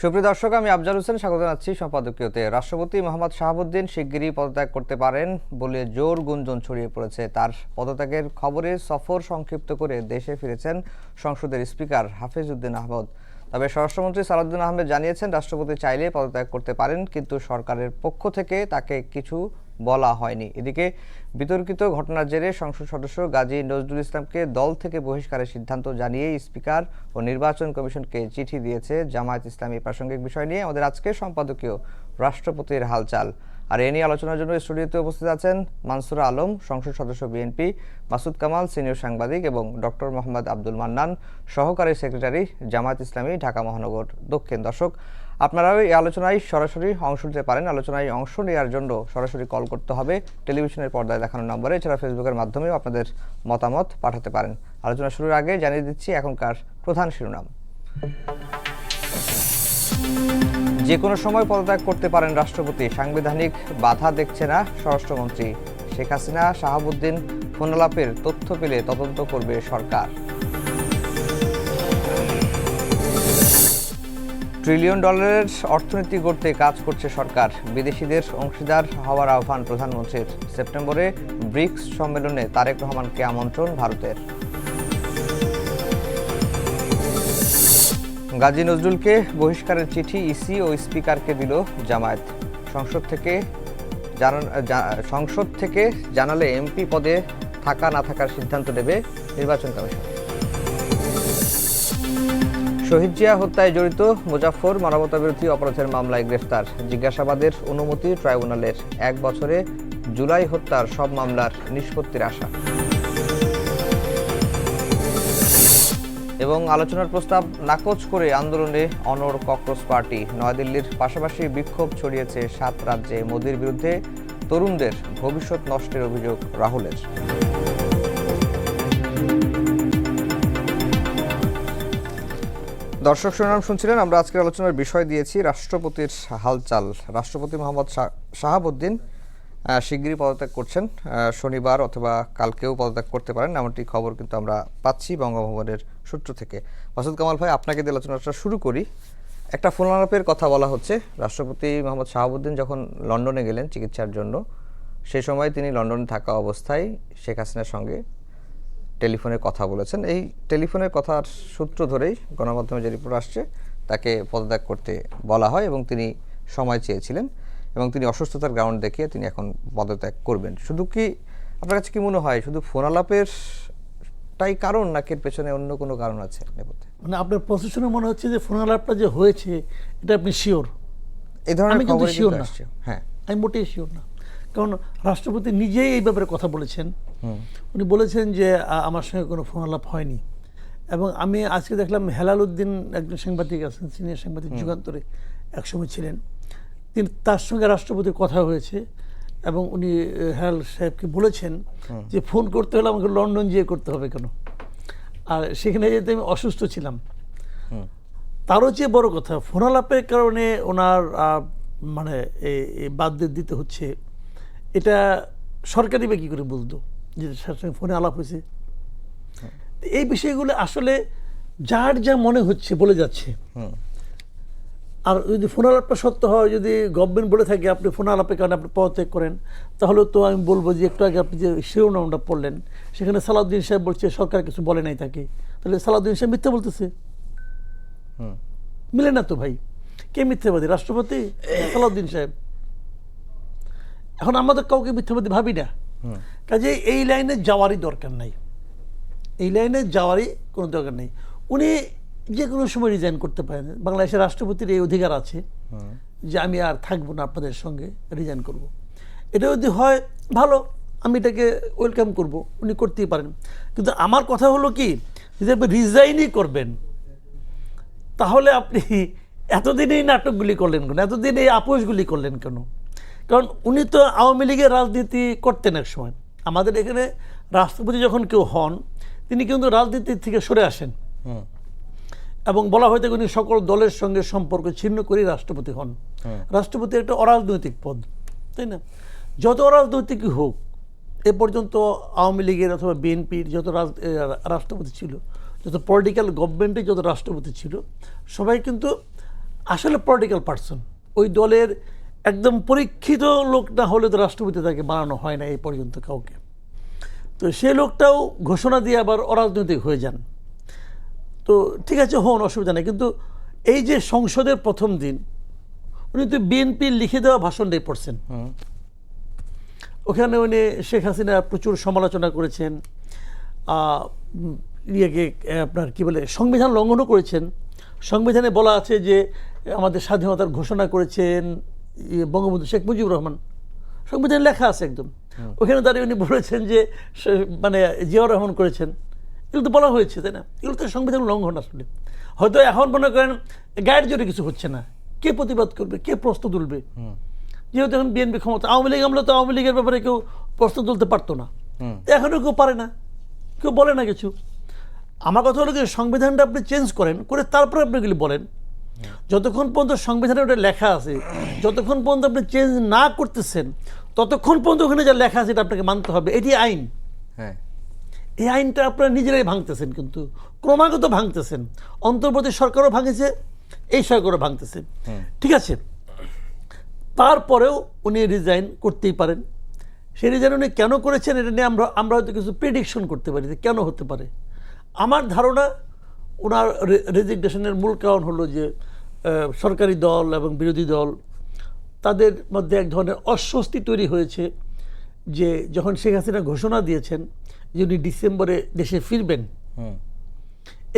সুপ্রিয় দর্শক, আমি আফজাল হোসেন স্বাগত জানাচ্ছি সম্পাদকীয়তে। রাষ্ট্রপতি মোহাম্মদ শাহাবুদ্দিন শিগগিরই পদত্যাগ করতে পারেন বলে জোর গুঞ্জন ছড়িয়ে পড়েছে। তার পদত্যাগের খবরে সফর সংক্ষিপ্ত করে দেশে ফিরেছেন সংসদের স্পিকার হাফিজ উদ্দিন আহমদ। তবে স্বরাষ্ট্রমন্ত্রী সালাউদ্দিন আহমেদ জানিয়েছেন, রাষ্ট্রপতি চাইলে পদত্যাগ করতে পারেন, কিন্তু সরকারের পক্ষ থেকে তাকে কিছু বলা হয়নি। এদিকে বিতর্কিত ঘটনার জেরে সংসদ সদস্য গাজী নজরুল ইসলামকে দল থেকে বহিষ্কারের সিদ্ধান্ত জানিয়ে স্পিকার ও নির্বাচন কমিশনকে চিঠি দিয়েছে জামায়াত ইসলামী। প্রাসঙ্গিক বিষয় নিয়ে আমাদের আজকের সম্পাদকীয় রাষ্ট্রপতির হালচাল। আর এ নিয়ে আলোচনার জন্য স্টুডিওতে উপস্থিত আছেন মানসুরা আলম, সংসদ সদস্য বিএনপি, মাসুদ কামাল, সিনিয়র সাংবাদিক, এবং ডক্টর মোহাম্মদ আব্দুল মান্নান, সহকারী সেক্রেটারি, জামায়াত ইসলামী, ঢাকা মহানগর দক্ষিণ। দর্শক, আপনারাও এই আলোচনায় সরাসরি অংশ নিতে পারেন। আলোচনায় অংশ নেওয়ার জন্য সরাসরি কল করতে হবে টেলিভিশনের পর্দায় দেখানো নম্বরে। এছাড়া ফেসবুকের মাধ্যমেও আপনাদের মতামত পাঠাতে পারেন। আলোচনা শুরুর আগে জানিয়ে দিচ্ছি এখনকার প্রধান শিরোনাম। যে কোনো সময় পদত্যাগ করতে পারেন রাষ্ট্রপতি, সাংবিধানিক বাধা দেখছে না স্বরাষ্ট্রমন্ত্রী। শেখ হাসিনা শাহাবুদ্দিন ফোনালাপের তথ্য পেলে তদন্ত করবে সরকার। ট্রিলিয়ন ডলারের অর্থনীতি গড়তে কাজ করছে সরকার। বিদেশিদের অংশীদার হওয়ার আহ্বান প্রধানমন্ত্রীর। সেপ্টেম্বরে ব্রিক্স সম্মেলনে তারেক রহমানকে আমন্ত্রণ ভারতের। গাজী নজরুলকে বহিষ্কারের চিঠি ইসি ও স্পিকারকে দিল জামায়াত। সংসদ থেকে জানালে এমপি পদে থাকা না থাকার সিদ্ধান্ত নেবে নির্বাচন কমিশন। শহীদ জিয়া হত্যায় জড়িত মুজাফফর মানবতাবিরোধী অপরাধের মামলায় গ্রেফতার। জিজ্ঞাসাবাদের অনুমতি ট্রাইব্যুনালের। 1 বছরে জুলাই হত্যার সব মামলার নিষ্পত্তির আশা। এবং আলোচনার প্রস্তাব নাকচ করে আন্দোলনে অনড় ককরোচ পার্টি। নয়াদিল্লির পাশাপাশি বিক্ষোভ ছড়িয়েছে 7 রাজ্যে। মোদির বিরুদ্ধে তরুণদের ভবিষ্যৎ নষ্টের অভিযোগ রাহুলের। দর্শক শিরোনাম শুনছিলেন। আমরা আজকের আলোচনার বিষয় দিয়েছি রাষ্ট্রপতির হালচাল। রাষ্ট্রপতি মোহাম্মদ শাহাবুদ্দিন শিগগিরই পদত্যাগ করছেন। শনিবার অথবা কালকেও পদত্যাগ করতে পারেন, এমনটি খবর কিন্তু আমরা পাচ্ছি বঙ্গভবনের সূত্র থেকে। মাসুদ কামাল ভাই, আপনাকে দিয়ে আলোচনাটা শুরু করি। একটা ফোনালাপের কথা বলা হচ্ছে। রাষ্ট্রপতি মোহাম্মদ শাহাবুদ্দিন যখন লন্ডনে গেলেন চিকিৎসার জন্য, সেই সময় তিনি লন্ডনে থাকা অবস্থায় শেখ হাসিনার সঙ্গে টেলিফোনে কথা বলেছেন। এই টেলিফোনের কথার সূত্র ধরেই গণমাধ্যমে যে রিপোর্ট আসছে, তাকে পদত্যাগ করতে বলা হয় এবং তিনি সময় চেয়েছিলেন এবং তিনি অসুস্থতার গ্রাউন্ড দেখিয়ে তিনি এখন পদত্যাগ করবেন। শুধু কি আপনার কাছে কি মনে হয় শুধু ফোনালাপেরটাই কারণ, নাকি এর পেছনে অন্য কোনো কারণ আছে? মানে আপনার প্রসেশনে মনে হচ্ছে যে ফোনালাপটা যে হয়েছে এটা আপনি শিওর? এই ধরনের আমি কিন্তু শিওর না। হ্যাঁ, আমি মোটেই শিওর না, কারণ রাষ্ট্রপতি নিজেই এই ব্যাপারে কথা বলেছেন। উনি বলেছেন যে আমার সঙ্গে কোনো ফোনালাপ হয়নি। এবং আমি আজকে দেখলাম হেলাল উদ্দিন, একজন সাংবাদিক আছেন, সিনিয়র সাংবাদিক, যুগান্তরে একসময় ছিলেন, তিনি তার সঙ্গে রাষ্ট্রপতির কথা হয়েছে এবং উনি হেলাল সাহেবকে বলেছেন যে ফোন করতে হলে আমাকে লন্ডন যেয়ে করতে হবে কেন, আর সেখানে যেতে আমি অসুস্থ ছিলাম। তারও চেয়ে বড় কথা, ফোনালাপের কারণে ওনার মানে বাদ দিতে হচ্ছে, এটা সরকারি বা কী করে বলতো যে সঙ্গে ফোনে আলাপ হয়েছে? এই বিষয়গুলো আসলে যার যা মনে হচ্ছে বলে যাচ্ছে। আর যদি ফোন আলাপটা সত্য হয়, যদি গভর্নমেন্ট বলে থাকে আপনি ফোন আলাপের কারণে আপনি পদত্যাগ করেন, তাহলে তো আমি বলবো যে একটু আগে আপনি যে শিরোনামটা পড়লেন, সেখানে সালাউদ্দিন সাহেব বলছে সরকার কিছু বলে নাই তাকে, তাহলে সালাউদ্দিন সাহেব মিথ্যা বলতেছে? মিলে না তো ভাই। কে মিথ্যাবাদী, রাষ্ট্রপতি, সালাউদ্দিন সাহেব? এখন আমাদের কাউকে মিথ্যাবাদী ভাবি না, কাজে এই লাইনে যাওয়ারই দরকার নাই, এই লাইনে যাওয়ারই কোনো দরকার নেই। উনি যে কোনো সময় রিজাইন করতে পারেন। বাংলাদেশের রাষ্ট্রপতির এই অধিকার আছে যে আমি আর থাকবো না, আপনাদের সঙ্গে রিজাইন করব। এটা যদি হয় ভালো, আমি এটাকে ওয়েলকাম করব, উনি করতেই পারেন। কিন্তু আমার কথা হলো কি, যদি আপনি রিজাইনই করবেন, তাহলে আপনি এতদিন এই নাটকগুলি করলেন কেন, এতদিন এই আপোষগুলি করলেন কেন? কারণ উনি তো আওয়ামী লীগের রাজনীতি করতেন এক সময়। আমাদের এখানে রাষ্ট্রপতি যখন কেউ হন, তিনি কিন্তু রাজনীতির থেকে সরে আসেন এবং বলা হয়ে থাকে উনি সকল দলের সঙ্গে সম্পর্ক ছিন্ন করেই রাষ্ট্রপতি হন। রাষ্ট্রপতি একটা অরাজনৈতিক পদ, তাই না? যত অরাজনৈতিকই হোক, এ পর্যন্ত আওয়ামী লীগের অথবা বিএনপির যত রাষ্ট্রপতি ছিল, যত পলিটিক্যাল গভর্নমেন্টের যত রাষ্ট্রপতি ছিল, সবাই কিন্তু আসলে পলিটিক্যাল পার্সন, ওই দলের একদম পরীক্ষিত লোক না হলে তো রাষ্ট্রপতি তাকে বানানো হয় না এই পর্যন্ত কাউকে। তো সে লোকটাও ঘোষণা দিয়ে আবার অরাজনৈতিক হয়ে যান। তো ঠিক আছে, হন, অসুবিধা নেই, কিন্তু এই যে সংসদের প্রথম দিন উনি তো বিএনপির লিখে দেওয়া ভাষণটাই পড়ছেন। ওখানে উনি শেখ হাসিনা প্রচুর সমালোচনা করেছেন, ইয়েকে আপনার কি বলে সংবিধান লঙ্ঘনও করেছেন। সংবিধানে বলা আছে যে আমাদের স্বাধীনতার ঘোষণা করেছেন বঙ্গবন্ধু শেখ মুজিবুর রহমান, সংবিধানে লেখা আছে একদম। ওখানে দাঁড়িয়ে উনি বলেছেন যে মানে জিয়াউর রহমান করেছেন। এগুলো তো বলা হয়েছে, তাই না? এগুলো তো সংবিধান লঙ্ঘন। আসলে হয়তো এখন মনে করেন গায়ের জোরে কিছু হচ্ছে না, কে প্রতিবাদ করবে, কে প্রশ্ন তুলবে? যেহেতু এখন বিএনপি ক্ষমতা, আওয়ামী লীগ আমলে তো আওয়ামী লীগের ব্যাপারে কেউ প্রশ্ন তুলতে পারতো না, এখনও কেউ পারে না, কেউ বলে না কিছু। আমার কথা হলো যে সংবিধানটা আপনি চেঞ্জ করেন, করে তারপরে আপনি এগুলি বলেন। যতক্ষণ পর্যন্ত সংবিধানে ওটা লেখা আছে, যতক্ষণ পর্যন্ত আপনি চেঞ্জ না করতেছেন, ততক্ষণ পর্যন্ত ওখানে যা লেখা আছে এটা আপনাকে মানতে হবে। এটি আইন। হ্যাঁ, এই আইনটা আপনারা নিজেরাই ভাঙতেছেন, কিন্তু ক্রমাগত ভাঙতেছেন। অন্তর্বর্তী সরকারও ভাঙেছে, এই সরকারও ভাঙতেছে। ঠিক আছে, তারপরেও উনি রিজাইন করতেই পারেন। সেই রিজাইন উনি কেন করেছেন এটা নিয়ে আমরা হয়তো কিছু প্রেডিকশন করতে পারি যে কেন হতে পারে। আমার ধারণা ওনার রেজিগনেশনের মূল কারণ হলো যে সরকারি দল এবং বিরোধী দল তাদের মধ্যে এক ধরনের অস্বস্তি তৈরি হয়েছে যে যখন শেখ হাসিনা ঘোষণা দিয়েছেন যে উনি ডিসেম্বরে দেশে ফিরবেন,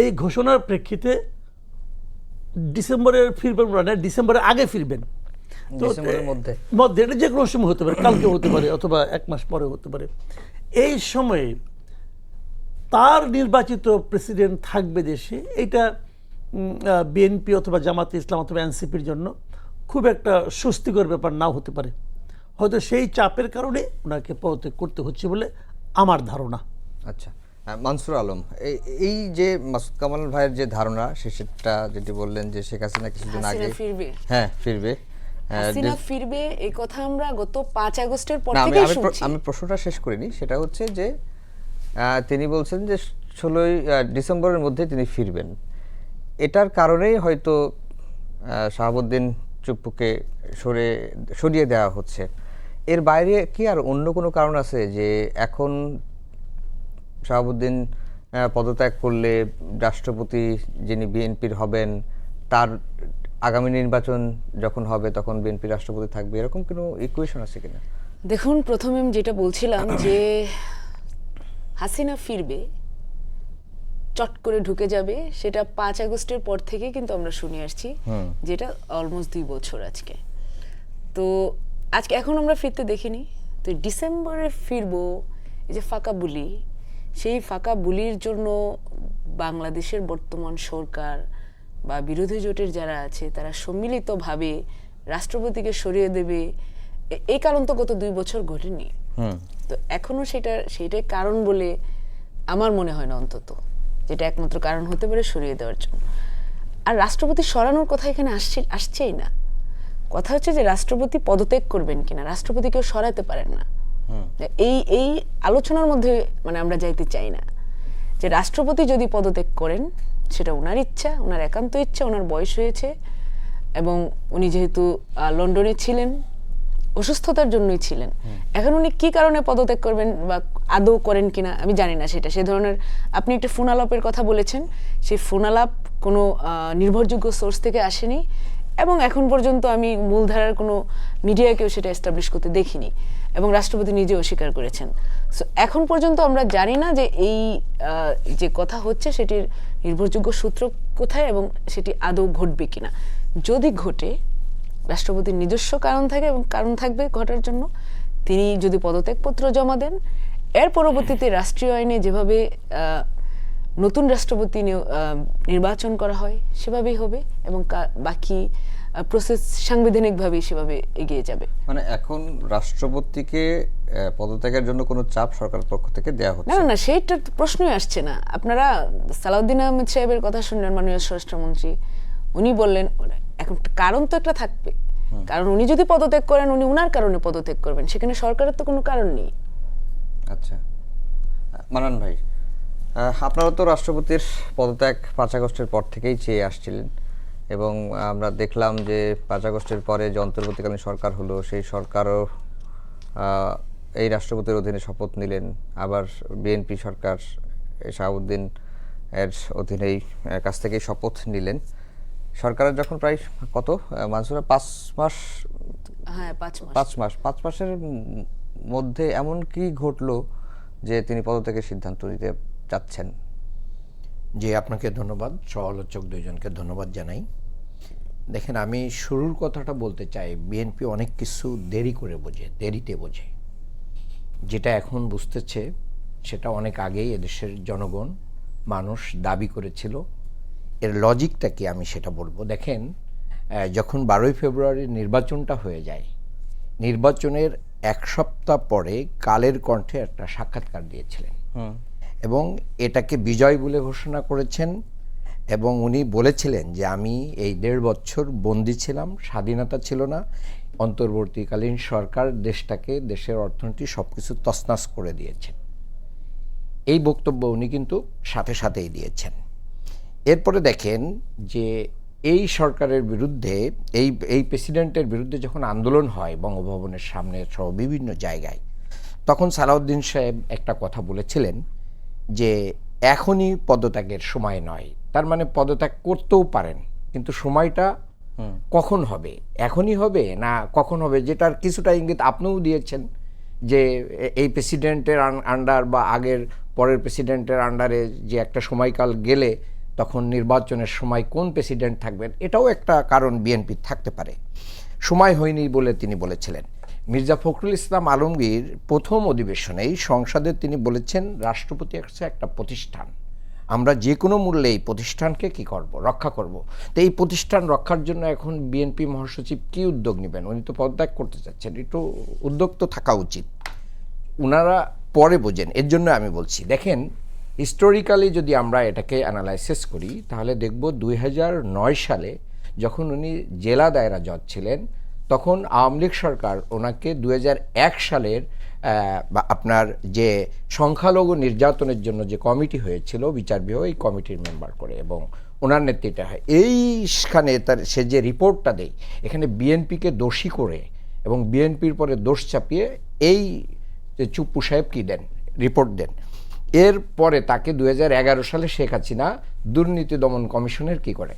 এই ঘোষণার প্রেক্ষিতে ডিসেম্বরে ফিরবেন না, ডিসেম্বরের আগে ফিরবেন। তো মধ্যে এটা যে কোনো সময় হতে পারে, কালকে হতে পারে অথবা 1 মাস পরে হতে পারে। এই সময়ে তার নির্বাচিত প্রেসিডেন্ট থাকবে দেশে, এটা বিএনপি অথবা জামাতে ইসলাম অথবা এনসিপির জন্য খুব একটা স্বস্তিকর ব্যাপার নাও হতে পারে। হয়তো সেই চাপের কারণে ওনাকে পদত্যাগ করতে হচ্ছে বলে আমার ধারণা। আচ্ছা, মানসুর আলম, এই যে মাসুদ কামাল ভাইয়ের যে ধারণা সেটা যেটি বললেন যে শেখ হাসিনা কিছুদিন আগে ফিরবে, হাসিনা ফিরবে, এই কথা আমরা গত 5 আগস্টের পর থেকেই শুনছি। আমি প্রশ্নটা শেষ করিনি। সেটা হচ্ছে যে তিনি বলছেন যে 16ই ডিসেম্বরের মধ্যে তিনি ফিরবেন। এটার কারণেই হয়তো শাহাবুদ্দিন চুপ্পুকে সরিয়ে দেওয়া হচ্ছে। এর বাইরে কি আর অন্য কোনো কারণ আছে যে এখন শাহাবুদ্দিন পদত্যাগ করলে রাষ্ট্রপতি যিনি বিএনপির হবেন, তার আগামী নির্বাচন যখন হবে তখন বিএনপি রাষ্ট্রপতি থাকবে, এরকম কোনো ইকুয়েশন আছে কিনা? দেখুন, প্রথমে আমি যেটা বলছিলাম যে হাসিনা ফিরবে, চট করে ঢুকে যাবে, সেটা 5 আগস্টের পর থেকে কিন্তু আমরা শুনে আসছি, যেটা অলমোস্ট 2 বছর আজকে। তো আজকে এখন আমরা ফিরতে দেখিনি। তো ডিসেম্বরে ফিরবো, এই যে ফাঁকা বুলি, সেই ফাঁকা বুলির জন্য বাংলাদেশের বর্তমান সরকার বা বিরোধী জোটের যারা আছে তারা সম্মিলিতভাবে রাষ্ট্রপতিকে সরিয়ে দেবে, এই কারণ তো গত 2 বছর ঘটেনি। তো এখনো সেটাই কারণ বলে আমার মনে হয় না, অন্তত যেটা একমাত্র কারণ হতে পারে সরিয়ে দেওয়ার জন্য। আর রাষ্ট্রপতি সরানোর কথা এখানে আসছেই না। কথা হচ্ছে যে রাষ্ট্রপতি পদত্যাগ করবেন কিনা, রাষ্ট্রপতি কেউ সরাতে পারেন না। এই আলোচনার মধ্যে মানে আমরা যাইতে চাই না। যে রাষ্ট্রপতি যদি পদত্যাগ করেন সেটা ওনার ইচ্ছা, ওনার একান্ত ইচ্ছা, ওনার বয়স হয়েছে এবং উনি যেহেতু লন্ডনে ছিলেন, অসুস্থতার জন্যই ছিলেন। এখন উনি কি কারণে পদত্যাগ করবেন বা আদৌ করেন কিনা আমি জানি না। সে ধরনের আপনি একটা ফোন আলাপের কথা বলেছেন, সেই ফোন আলাপ কোনো নির্ভরযোগ্য সোর্স থেকে আসেনি এবং এখন পর্যন্ত আমি মূলধারার কোনো মিডিয়াকেও সেটা এস্টাবলিশ করতে দেখিনি এবং রাষ্ট্রপতি নিজেও স্বীকার করেছেন। সো এখন পর্যন্ত আমরা জানি না যে এই যে কথা হচ্ছে সেটির নির্ভরযোগ্য সূত্র কোথায় এবং সেটি আদৌ ঘটবে কিনা। যদি ঘটে, রাষ্ট্রপতির নিজস্ব কারণ থাকে এবং কারণ থাকবে ঘটার জন্য, তিনি যদি পদত্যাগপত্র জমা দেন, এর পরবর্তীতে রাষ্ট্রীয় আইনে যেভাবে নতুন রাষ্ট্রপতি নির্বাচন করা হয় সেভাবেই হবে এবং বাকি প্রসেস সাংবিধানিকভাবে সেভাবে এগিয়ে যাবে। মানে এখন রাষ্ট্রপতিকে পদত্যাগের জন্য কোনো চাপ সরকারের পক্ষ থেকে দেওয়া হচ্ছে না, সেইটা প্রশ্নই আসছে না। আপনারা সালাউদ্দিন আহমেদ সাহেবের কথা শুনলেন, মাননীয় স্বরাষ্ট্রমন্ত্রী, উনি বললেন এখন কারণ তো একটা থাকবে, কারণ উনি যদি পদত্যাগ করেন উনি উনার কারণে পদত্যাগ করবেন, সেখানে সরকারের তো কোনো কারণ নেই। আচ্ছা, মানান ভাই, আপনারা তো রাষ্ট্রপতির পদত্যাগ 5 আগস্টের পর থেকেই চেয়ে আসছিলেন। এবং আমরা দেখলাম যে 5 আগস্টের পরে যে অন্তর্বর্তীকালীন সরকার হলো, সেই সরকারও এই রাষ্ট্রপতির অধীনে শপথ নিলেন। আবার বিএনপি সরকার শাহাবুদ্দিন এর অধীনেই কাছ থেকেই শপথ নিলেন। সরকারের যখন প্রায় কত মানসুরা 5 মাস, হ্যাঁ 5 মাস 5 মাসের মধ্যে এমন কি ঘটলো যে তিনি পদত্যাগের সিদ্ধান্ত নিতে চাচ্ছেন? জি, আপনাকে ধন্যবাদ, সহ-আলোচক দুইজনকে ধন্যবাদ জানাই। দেখেন, আমি শুরুর কথাটা বলতে চাই, বিএনপি অনেক কিছু দেরি করে বোঝে, দেরিতে বোঝে। যেটা এখন বুঝতেছে সেটা অনেক আগেই এদেশের জনগণ মানুষ দাবি করেছিল। এর লজিকটা কি আমি সেটা বলবো। দেখেন, যখন 12ই ফেব্রুয়ারি নির্বাচনটা হয়ে যায়, নির্বাচনের 1 সপ্তাহ পরে কালের কণ্ঠে একটা সাক্ষাৎকার দিয়েছিলেন এবং এটাকে বিজয় বলে ঘোষণা করেছেন এবং উনি বলেছিলেন যে আমি এই 1.5 বছর বন্দী ছিলাম, স্বাধীনতা ছিল না, অন্তর্বর্তীকালীন সরকার দেশটাকে, দেশের অর্থনীতি সব কিছু তছনছ করে দিয়েছেন। এই বক্তব্য উনি কিন্তু সাথে সাথেই দিয়েছেন। এরপরে দেখেন যে এই সরকারের বিরুদ্ধে, এই প্রেসিডেন্টের বিরুদ্ধে যখন আন্দোলন হয় বঙ্গভবনের সামনে সহ বিভিন্ন জায়গায়, তখন সালাউদ্দিন সাহেব একটা কথা বলেছিলেন যে এখনই পদত্যাগের সময় নয়। তার মানে পদত্যাগ করতেও পারেন, কিন্তু সময়টা কখন হবে, এখনই হবে না কখন হবে, যেটার কিছুটা ইঙ্গিত আপনিও দিয়েছেন যে এই প্রেসিডেন্টের আন্ডার বা আগের পরের প্রেসিডেন্টের আন্ডারে যে একটা সময়কাল গেলে তখন নির্বাচনের সময় কোন প্রেসিডেন্ট থাকবেন, এটাও একটা কারণ বিএনপি থাকতে পারে। সময় হয়নি বলে তিনি বলেছিলেন। মির্জা ফখরুল ইসলাম আলমগীর প্রথম অধিবেশনেই সংসদে তিনি বলেছেন, রাষ্ট্রপতি হচ্ছে একটা প্রতিষ্ঠান, আমরা যে কোনো মূল্যে এই প্রতিষ্ঠানকে কি করব, রক্ষা করব। তো এই প্রতিষ্ঠান রক্ষার জন্য এখন বিএনপি মহাসচিব কি উদ্যোগ নেবেন? উনি তো পদত্যাগ করতে চাচ্ছেন, একটু উদ্যোগ তো থাকা উচিত। উনারা পরে বোঝেন, এর জন্য আমি বলছি। দেখেন, হিস্টোরিক্যালি যদি আমরা এটাকে অ্যানালাইসিস করি তাহলে দেখব 2009 সালে যখন উনি জেলা দায়রা জজ ছিলেন, তখন আওয়ামী লীগ সরকার ওনাকে 2001 সালের আপনার যে সংখ্যালঘু নির্যাতনের জন্য যে কমিটি হয়েছিল বিচার বিভাগ, এই কমিটির মেম্বার করে এবং ওনার নেতৃত্বে হয়। এইখানে সে যে রিপোর্টটা দেয়, এখানে বিএনপিকে দোষী করে এবং বিএনপির পরে দোষ চাপিয়ে এই চুপ্পু সাহেব কি দেন, রিপোর্ট দেন। এরপরে তাকে 2011 সালে শেখ হাসিনা দুর্নীতি দমন কমিশনের কি করে,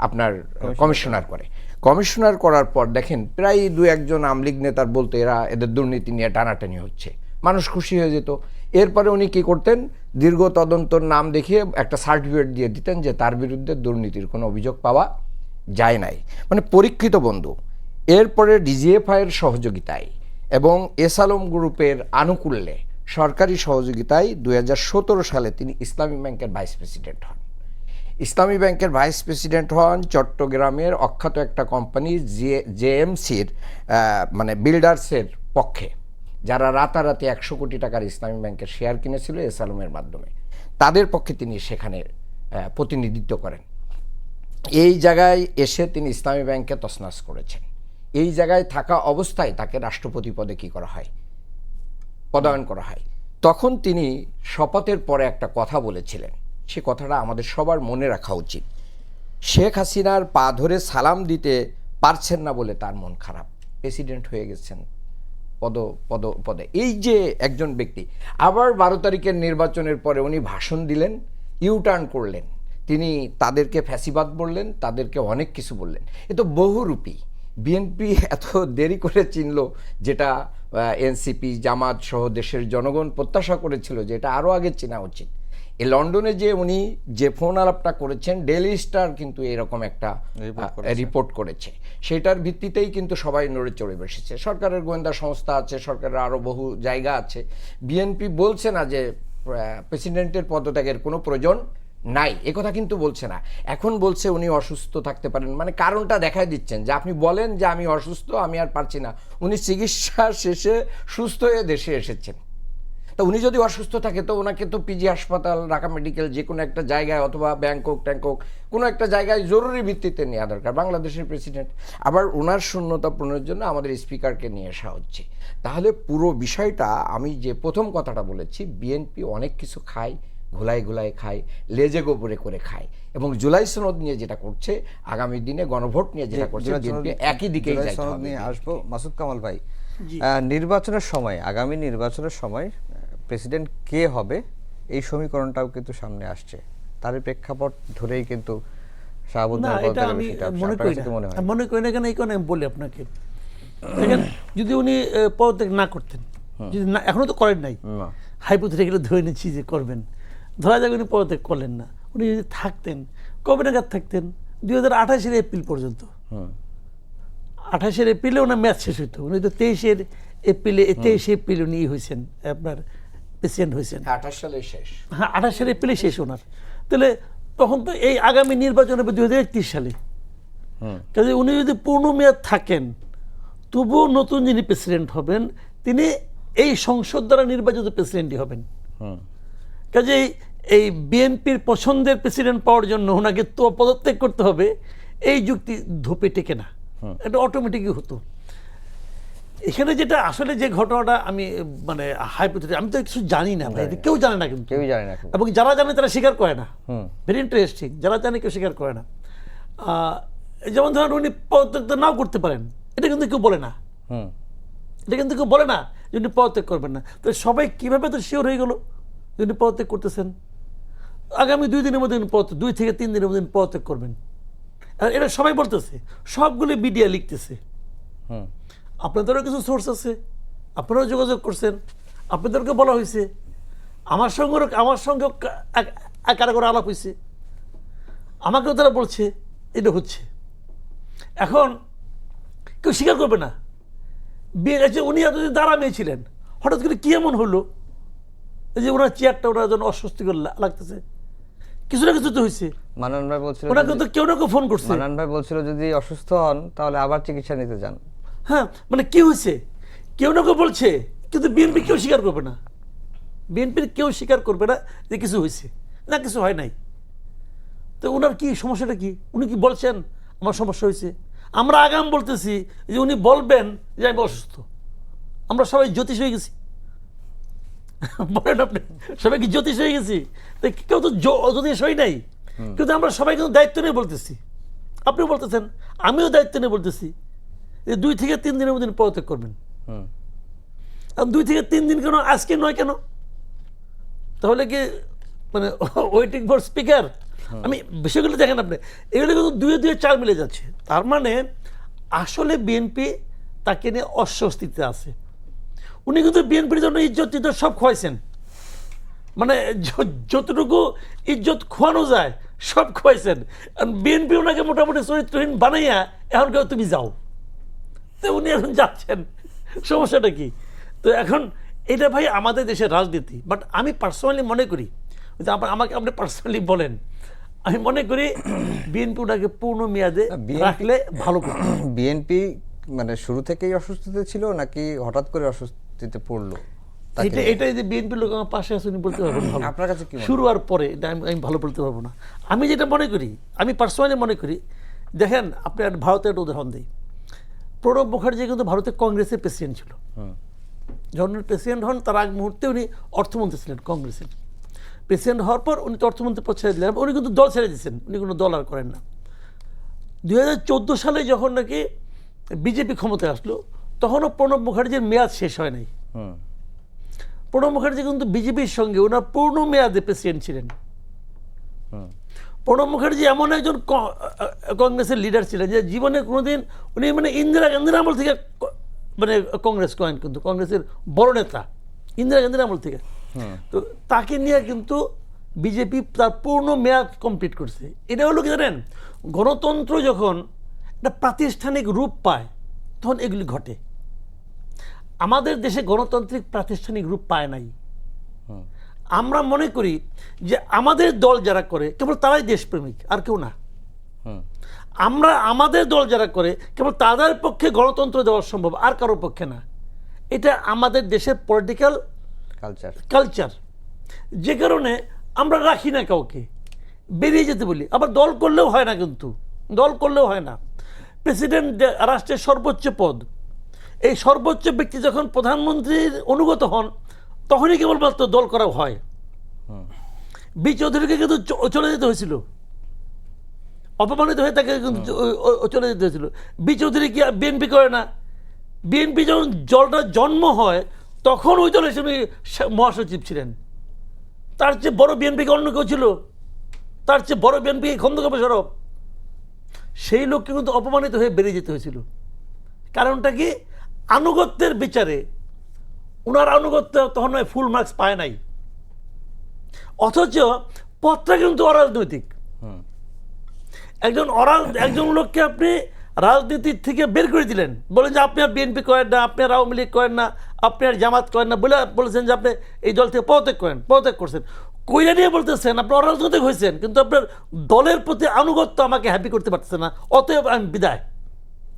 আপনার কমিশনার করে। কমিশনার করার পর দেখেন প্রায় 2-1 আওয়ামী লীগ নেতার বলতে এদের দুর্নীতি নিয়ে টানাটানি হচ্ছে, মানুষ খুশি হয়ে যেত। এরপরে উনি কি করতেন, দীর্ঘ তদন্তর নাম দেখিয়ে একটা সার্টিফিকেট দিয়ে দিতেন যে তার বিরুদ্ধে দুর্নীতির কোনো অভিযোগ পাওয়া যায় নাই, মানে পরীক্ষিত বন্ধু। এরপরে ডিজিএফআইয়ের সহযোগিতায় এবং এস আলম গ্রুপের আনুকূল্যে, সরকারি সহযোগিতায় 2017 সালে তিনি ইসলামী ব্যাংকের ভাইস প্রেসিডেন্ট হন। ইসলামী ব্যাংকের ভাইস প্রেসিডেন্ট হন চট্টগ্রামের অখ্যাত একটা কোম্পানি জেএমসির মানে বিল্ডার্সের পক্ষে, যারা রাতারাতি 100 কোটি টাকার ইসলামী ব্যাংকের শেয়ার কিনেছিল এস আলমের মাধ্যমে, তাদের পক্ষে তিনি সেখানে প্রতিনিধিত্ব করেন। এই জায়গায় এসে তিনি ইসলামী ব্যাংকে তছনছ করেছেন। এই জায়গায় থাকা অবস্থায় তাকে রাষ্ট্রপতি পদে কি করা হয়, পদায়ন করা হয়। তখন তিনি শপথের পরে একটা কথা বলেছিলেন, সে কথাটা আমাদের সবার মনে রাখা উচিত। শেখ হাসিনার পা ধরে সালাম দিতে পারছেন না বলে তার মন খারাপ, প্রেসিডেন্ট হয়ে গেছেন পদে। এই যে একজন ব্যক্তি, আবার 12 তারিখের নির্বাচনের পরে উনি ভাষণ দিলেন, ইউটার্ন করলেন, তিনি তাদেরকে ফ্যাসিবাদ বললেন, তাদেরকে অনেক কিছু বললেন। এ তো বহুরূপী। বিএনপি এত দেরি করে চিনল, যেটা এনসিপি, জামাত সহ দেশের জনগণ প্রত্যাশা করেছিল যে এটা আরও আগে চেনা উচিত। এই লন্ডনে যে উনি যে ফোন আলাপটা করেছেন, ডেইলি স্টার কিন্তু এরকম একটা রিপোর্ট করেছে, সেটার ভিত্তিতেই কিন্তু সবাই নড়ে চড়ে বসেছে। সরকারের গোয়েন্দা সংস্থা আছে, সরকারের আরও বহু জায়গা আছে। বিএনপি বলছে না যে প্রেসিডেন্টের পদত্যাগের কোনো প্রয়োজন নাই, একথা কিন্তু বলছে না। এখন বলছে উনি অসুস্থ থাকতে পারেন, মানে কারণটা দেখাই দিচ্ছেন যে আপনি বলেন যে আমি অসুস্থ, আমি আর পারছি না। উনি চিকিৎসা শেষে সুস্থ হয়ে দেশে এসেছেন। তা উনি যদি অসুস্থ থাকে তো ওনাকে তো পিজি হাসপাতাল, ঢাকা মেডিকেল, যে কোনো একটা জায়গায় অথবা ব্যাংকক কোনো একটা জায়গায় জরুরি ভিত্তিতে নেওয়া দরকার। বাংলাদেশের প্রেসিডেন্ট, আবার ওনার শূন্যতা পূরণের জন্য আমাদের স্পিকারকে নিয়ে আসা হচ্ছে। তাহলে পুরো বিষয়টা, আমি যে প্রথম কথাটা বলেছি, বিএনপি অনেক কিছু খায়, ঘোলাই ঘোলাই খায়, লেজে গোবরে করে খায়। এবং জুলাই সনদ নিয়ে যেটা করছে, আগামী দিনে গণভোট নিয়ে যেটা করছে, বিএনপি একই দিকেই জুলাই যাইতে সনদ হবে। নিয়ে আসবো। মাসুদ কামাল ভাই, জি। নির্বাচনের সময়, আগামী নির্বাচনের সময় প্রেসিডেন্ট কে হবে এই সমীকরণটাও কিন্তু সামনে আসছে। তার প্রেক্ষাপট ধরেই কিন্তু না, শাহাবুদ্দিনের এটা পদত্যাগের আমি বিষয়টা মনে আপনার করি কাছে না। কি মনে হয়? আমি মনে করি না, কেন এই কারণে আমি বলি আপনাকে, দেখেন যদি উনি পদত্যাগ না করতেন, যদি না, এখনো তো করেন নাই, না। হাইপোথেটিক্যালি ধরে নিচ্ছি যে করবেন, ধরা যাক উনি পদত্যাগ করলেন না, উনি যদি থাকতেন কবে নাগাদ থাকতেন? 2028 এপ্রিল পর্যন্ত। 28 এপ্রিলে ওনার ম্যাচ শেষ হইতো। উনি তো 23 এপ্রিল উনি হয়েছেন, আপনার প্রেসিডেন্ট হয়েছেন। 28 সালে শেষ। হ্যাঁ, 28 এপ্রিলে শেষ ওনার। তাহলে তখন তো এই আগামী নির্বাচন হবে 2031 সালে। কাজে উনি যদি পূর্ণ মেয়াদ থাকেন, তবুও নতুন যিনি প্রেসিডেন্ট হবেন তিনি এই সংসদ দ্বারা নির্বাচিত প্রেসিডেন্টই হবেন। কাজেই এই বিএনপির পছন্দের প্রেসিডেন্ট পাওয়ার জন্য ওনাকে তো পদত্যাগ করতে হবে, এই যুক্তি ধোপে টেকে না, এটা অটোমেটিকই হতো। এখানে যেটা আসলে যে ঘটনাটা আমি মানে হাইপোথেটিক্যাল, আমি তো কিছু জানি না ভাই, এটা কেউ জানে না, কিন্তু কেউই জানে না এখন। এবং যারা জানে তারা স্বীকার করে না। ভেরি ইন্টারেস্টিং, যারা জানে কেউ স্বীকার করে না। যেমন ধরেন উনি পদত্যাগ তো নাও করতে পারেন, এটা কিন্তু কেউ বলে না। এটা কিন্তু কেউ বলে না যে উনি পদত্যাগ করবেন না। তো সবাই কিভাবে তো শিওর হয়ে গেল যে উনি পদত্যাগ করতেছেন? আগামী 2 দিনের মধ্যে উনি 2 থেকে 3 দিনের মধ্যে উনি পদত্যাগ করবেন। আর এটা সবাই বলতেছে, সবগুলো মিডিয়া লিখতেছে। আপনাদেরও কিছু সোর্স আছে, আপনারাও যোগাযোগ করছেন, আপনাদেরকে বলা হয়েছে, আমার সঙ্গে কারা করে আলাপ হয়েছে, আমাকেও তারা বলছে এটা হচ্ছে। এখন কেউ স্বীকার করবে না। উনি এতদিন দাঁড়া মেয়ে ছিলেন, হঠাৎ করে কি এমন হলো যে ওনার চেয়ারটা ওনার জন্য অস্বস্তিকর লাগতেছে? কিছু না কিছু তো হয়েছে। মানান ভাই বলছিল, ওনাকে তো কেউ না কেউ ফোন করছে। মানান ভাই বলছিল যদি অসুস্থ হন তাহলে আবার চিকিৎসা নিতে যান। হ্যাঁ, মানে কি হয়েছে কেউ না কেউ বলছে, কিন্তু বিএনপি কেউ স্বীকার করবে না। বিএনপির কেউ স্বীকার করবে না যে কিছু হয়েছে, না কিছু হয় নাই। তো ওনার কি সমস্যাটা কি? উনি কি বলছেন আমার সমস্যা হয়েছে? আমরা আগাম বলতেছি যে উনি বলবেন যে আমি অসুস্থ। আমরা সবাই জ্যোতিষ হয়ে গেছি, বলেন আপনি, সবাই কি জ্যোতিষ হয়ে গেছি? তো কেউ তো জ্যোতিষ হই নাই, কিন্তু আমরা সবাই কিন্তু দায়িত্ব নিয়ে বলতেছি। আপনিও বলতেছেন, আমিও দায়িত্ব নিয়ে বলতেছি যে 2 থেকে 3 দিনের মধ্যে পদত্যাগ করবেন। 2 থেকে 3 দিন কেন, আজকে নয় কেন? তাহলে কি মানে ওয়েটিং ফর স্পিকার? আমি বিষয়গুলো দেখেন আপনি, এগুলো কিন্তু 2 4 মিলে যাচ্ছে। তার মানে আসলে বিএনপি তাকে নিয়ে অস্বস্তিতে আছে। উনি কিন্তু বিএনপির জন্য ইজ্জত সব খোয়াইছেন, মানে যতটুকু ইজ্জত খোয়ানো যায় সব খোয়াইছেন। বিএনপি ওনাকে মোটামুটি চরিত্রহীন বানাইয়া এখন কেউ তুমি যাও, তো উনি এখন যাচ্ছেন, সমস্যাটা কি? তো এখন এটা ভাই আমাদের দেশের রাজনীতি। বাট আমি পার্সোনালি মনে করি, আমাকে আপনি পার্সোনালি বলেন, আমি মনে করি বিএনপি ওনাকে পূর্ণ মেয়াদে রাখলে ভালো করে। বিএনপি মানে শুরু থেকেই অসুস্থতে ছিল নাকি হঠাৎ করে অসুস্থতে পড়লো? এটাই যে বিএনপির লোক আমার পাশে আছে উনি বলতে পারবেন ভালো। আপনার কাছে কি মনে হয়? শুরু আর পরে এটা আমি ভালো বলতে পারবো না। আমি যেটা মনে করি, আমি পার্সোনালি মনে করি, দেখেন আপনি ভারতের একটা উদাহরণ দিই। প্রণব মুখার্জি কিন্তু ভারতের কংগ্রেসের প্রেসিডেন্ট ছিল। যখন প্রেসিডেন্ট হন তার আগ মুহূর্তে উনি অর্থমন্ত্রী ছিলেন কংগ্রেসের। প্রেসিডেন্ট হওয়ার পর উনি তো অর্থমন্ত্রী পদ ছেড়ে দিলেন, উনি কিন্তু দল ছেড়ে দিচ্ছেন, উনি কোনো দল আর করেন না। 2014 সালে যখন নাকি বিজেপি ক্ষমতায় আসলো, তখনও প্রণব মুখার্জির মেয়াদ শেষ হয় নাই। প্রণব মুখার্জি কিন্তু বিজেপির সঙ্গে ওনার পূর্ণ মেয়াদে প্রেসিডেন্ট ছিলেন। প্রণব মুখার্জি এমন একজন কংগ্রেসের লিডার ছিলেন যে জীবনে কোনোদিন উনি মানে ইন্দিরা গান্ধীর আমল থেকে মানে কংগ্রেস করেন, কিন্তু কংগ্রেসের বড় নেতা ইন্দিরা গান্ধীর আমল থেকে। তো তাকে নিয়ে কিন্তু বিজেপি তার পূর্ণ মেয়াদ কমপ্লিট করছে। এটা হলো কি জানেন, গণতন্ত্র যখন একটা প্রাতিষ্ঠানিক রূপ পায় তখন এগুলি ঘটে। আমাদের দেশে গণতান্ত্রিক প্রাতিষ্ঠানিক রূপ পায় নাই। আমরা মনে করি যে আমাদের দল যারা করে কেবল তারাই দেশপ্রেমিক, আর কেউ না। আমাদের দল যারা করে কেবল তাদের পক্ষে গণতন্ত্র দেওয়া সম্ভব, আর কারোর পক্ষে না। এটা আমাদের দেশের পলিটিক্যাল কালচার, যে কারণে আমরা রাখি না কাউকে, বেরিয়ে যেতে বলি। আবার দল করলেও হয় না, কিন্তু দল করলেও হয় না। প্রেসিডেন্ট রাষ্ট্রের সর্বোচ্চ পদ, এই সর্বোচ্চ ব্যক্তি যখন প্রধানমন্ত্রীর অনুগত হন তখনই কেবলমাত্র দল করা হয়। বি চৌধুরীকে কিন্তু চলে যেতে হয়েছিল, অপমানিত হয়ে তাকে কিন্তু চলে যেতে হয়েছিল। বি চৌধুরী কি বিএনপি করে না? বিএনপি যখন দলটা জন্ম হয় তখন ওই দলের হিসেবে মহাসচিব ছিলেন। তার চেয়ে বড় বিএনপিকে অন্য কেউ ছিল? তার চেয়ে বড় বিএনপি খন্দকার মোশাররফ। সেই লোককে কিন্তু অপমানিত হয়ে বেরিয়ে যেতে হয়েছিল। কারণটা কি? আনুগত্যের বিচারে ওনার আনুগত্য তখন নয় ফুল মার্কস পায় নাই, অথচ পথটা কিন্তু অরাজনৈতিক। একজন লোককে আপনি রাজনীতির থেকে বের করে দিলেন, বলেন যে আপনি আর বিএনপি করেন না, আপনি আর আওয়ামী লীগ করেন না, আপনি আর জামাত করেন না, বলেছেন যে আপনি এই দল থেকে পদত্যাগ করছেন। কইরা নিয়ে বলতেছেন আপনি অরাজনৈতিক হয়েছেন, কিন্তু আপনার দলের প্রতি আনুগত্য আমাকে হ্যাপি করতে পারতেছে না, অতএব আমি বিদায়।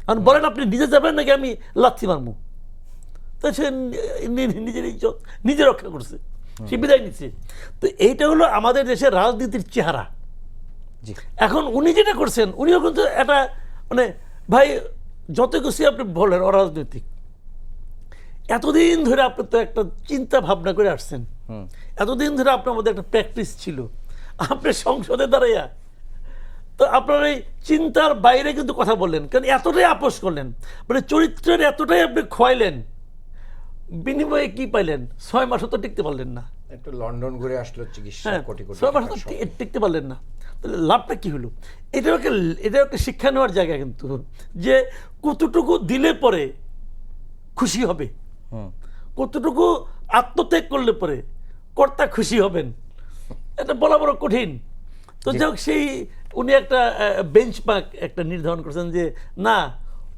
কারণ বলেন আপনি নিজে যাবেন নাকি আমি লাথি মারমু? তো সে নিজের ইজ্জত নিজে রক্ষা করছে, সে বিদায় নিচ্ছে। তো এইটা হলো আমাদের দেশের রাজনীতির চেহারা। এখন উনি যেটা করছেন, উনিও কিন্তু একটা মানে ভাই যত কিছু আপনি বলেন অরাজনৈতিক, এতদিন ধরে আপনি তো একটা চিন্তা ভাবনা করে আসছেন, এতদিন ধরে আপনার মধ্যে একটা প্র্যাকটিস ছিল, আপনি সংসদে দাঁড়াইয়া তো আপনার এই চিন্তার বাইরে কিন্তু কথা বললেন। কারণ এতটাই আপোষ করলেন, মানে চরিত্রের এতটাই আপনি খোয়াইলেন, বিনিময়ে কি পাইলেন? 6 মাসও তো টিকতে পারলেন না। একটু লন্ডন ঘুরে আসলো চিকিৎসা, কোটি কোটি 6 মাস তো টিকতে পারলেন না। তাহলে লাভটা কি হলো? এটাও একটা শিক্ষা নেওয়ার জায়গা কিন্তু, যে কতটুকু দিলে পরে খুশি হবে, কতটুকু আত্মত্যাগ করলে পরে কর্তা খুশি হবেন, এটা বলা বড় কঠিন। তো যাই হোক, সেই উনি একটা বেঞ্চমার্ক একটা নির্ধারণ করেছেন যে না,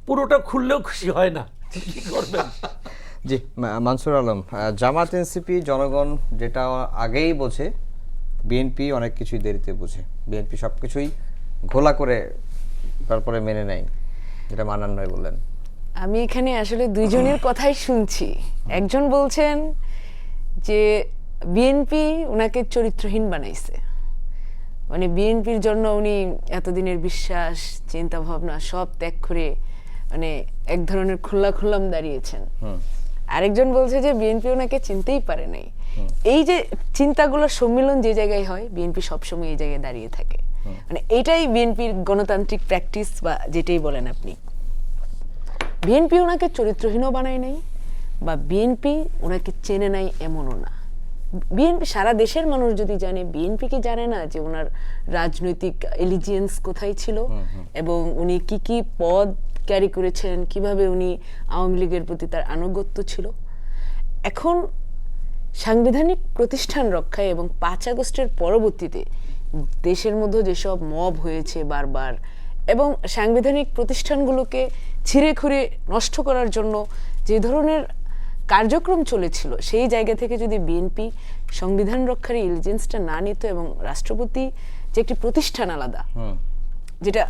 পুরোটা খুললেও খুশি হয় না, কি করবেন? জি, মানসুর আলম, জামাত এনসিপি জনগণ যেটা আগেই বোঝে, বিএনপি অনেক কিছুই দেরিতে বুঝে। বিএনপি সব কিছুই ঘোলা করে তারপরে মেনে নেয়, যেটা মানান নয় বললেন। আমি এখানে আসলে দুইজনের কথাই শুনছি। একজন বলছেন যে বিএনপি ওনাকে চরিত্রহীন বানাইছে, মানে বিএনপির জন্য উনি এতদিনের বিশ্বাস চিন্তা ভাবনা সব ত্যাগ করে মানে এক ধরনের খুল্লাম দাঁড়িয়েছেন। আরেকজন বলছে যে বিএনপি ওনাকে চিনতেই পারে নাই। এই যে চিন্তাগুলোর সম্মিলন যে জায়গায় হয়, বিএনপি সবসময় এই জায়গায় দাঁড়িয়ে থাকে। মানে এটাই বিএনপির গণতান্ত্রিক প্র্যাকটিস বা যেটাই বলেন আপনি। বিএনপি ওনাকে চরিত্রহীনও বানায় নাই বা বিএনপি ওনাকে চেনে নাই এমনও না। বিএনপি সারা দেশের মানুষ যদি জানে, বিএনপি কি জানে না যে ওনার রাজনৈতিক এলিজিয়েন্স কোথায় ছিল এবং উনি কি কি পদ ক্যারি করেছেন, কিভাবে উনি আওয়ামী লীগের প্রতি তার আনুগত্য ছিল। এখন সাংবিধানিক প্রতিষ্ঠান রক্ষায় এবং 5 আগস্টের পরবর্তীতে দেশের মধ্যে যেসব মব হয়েছে বারবার, এবং সাংবিধানিক প্রতিষ্ঠানগুলোকে ছিঁড়ে খুঁড়ে নষ্ট করার জন্য যে ধরনের কার্যক্রম চলেছিল, সেই জায়গা থেকে যদি বিএনপি সংবিধান রক্ষার ইলিজেন্সটা না নিত এবং রাষ্ট্রপতি যে একটি প্রতিষ্ঠান আলাদা, যেটা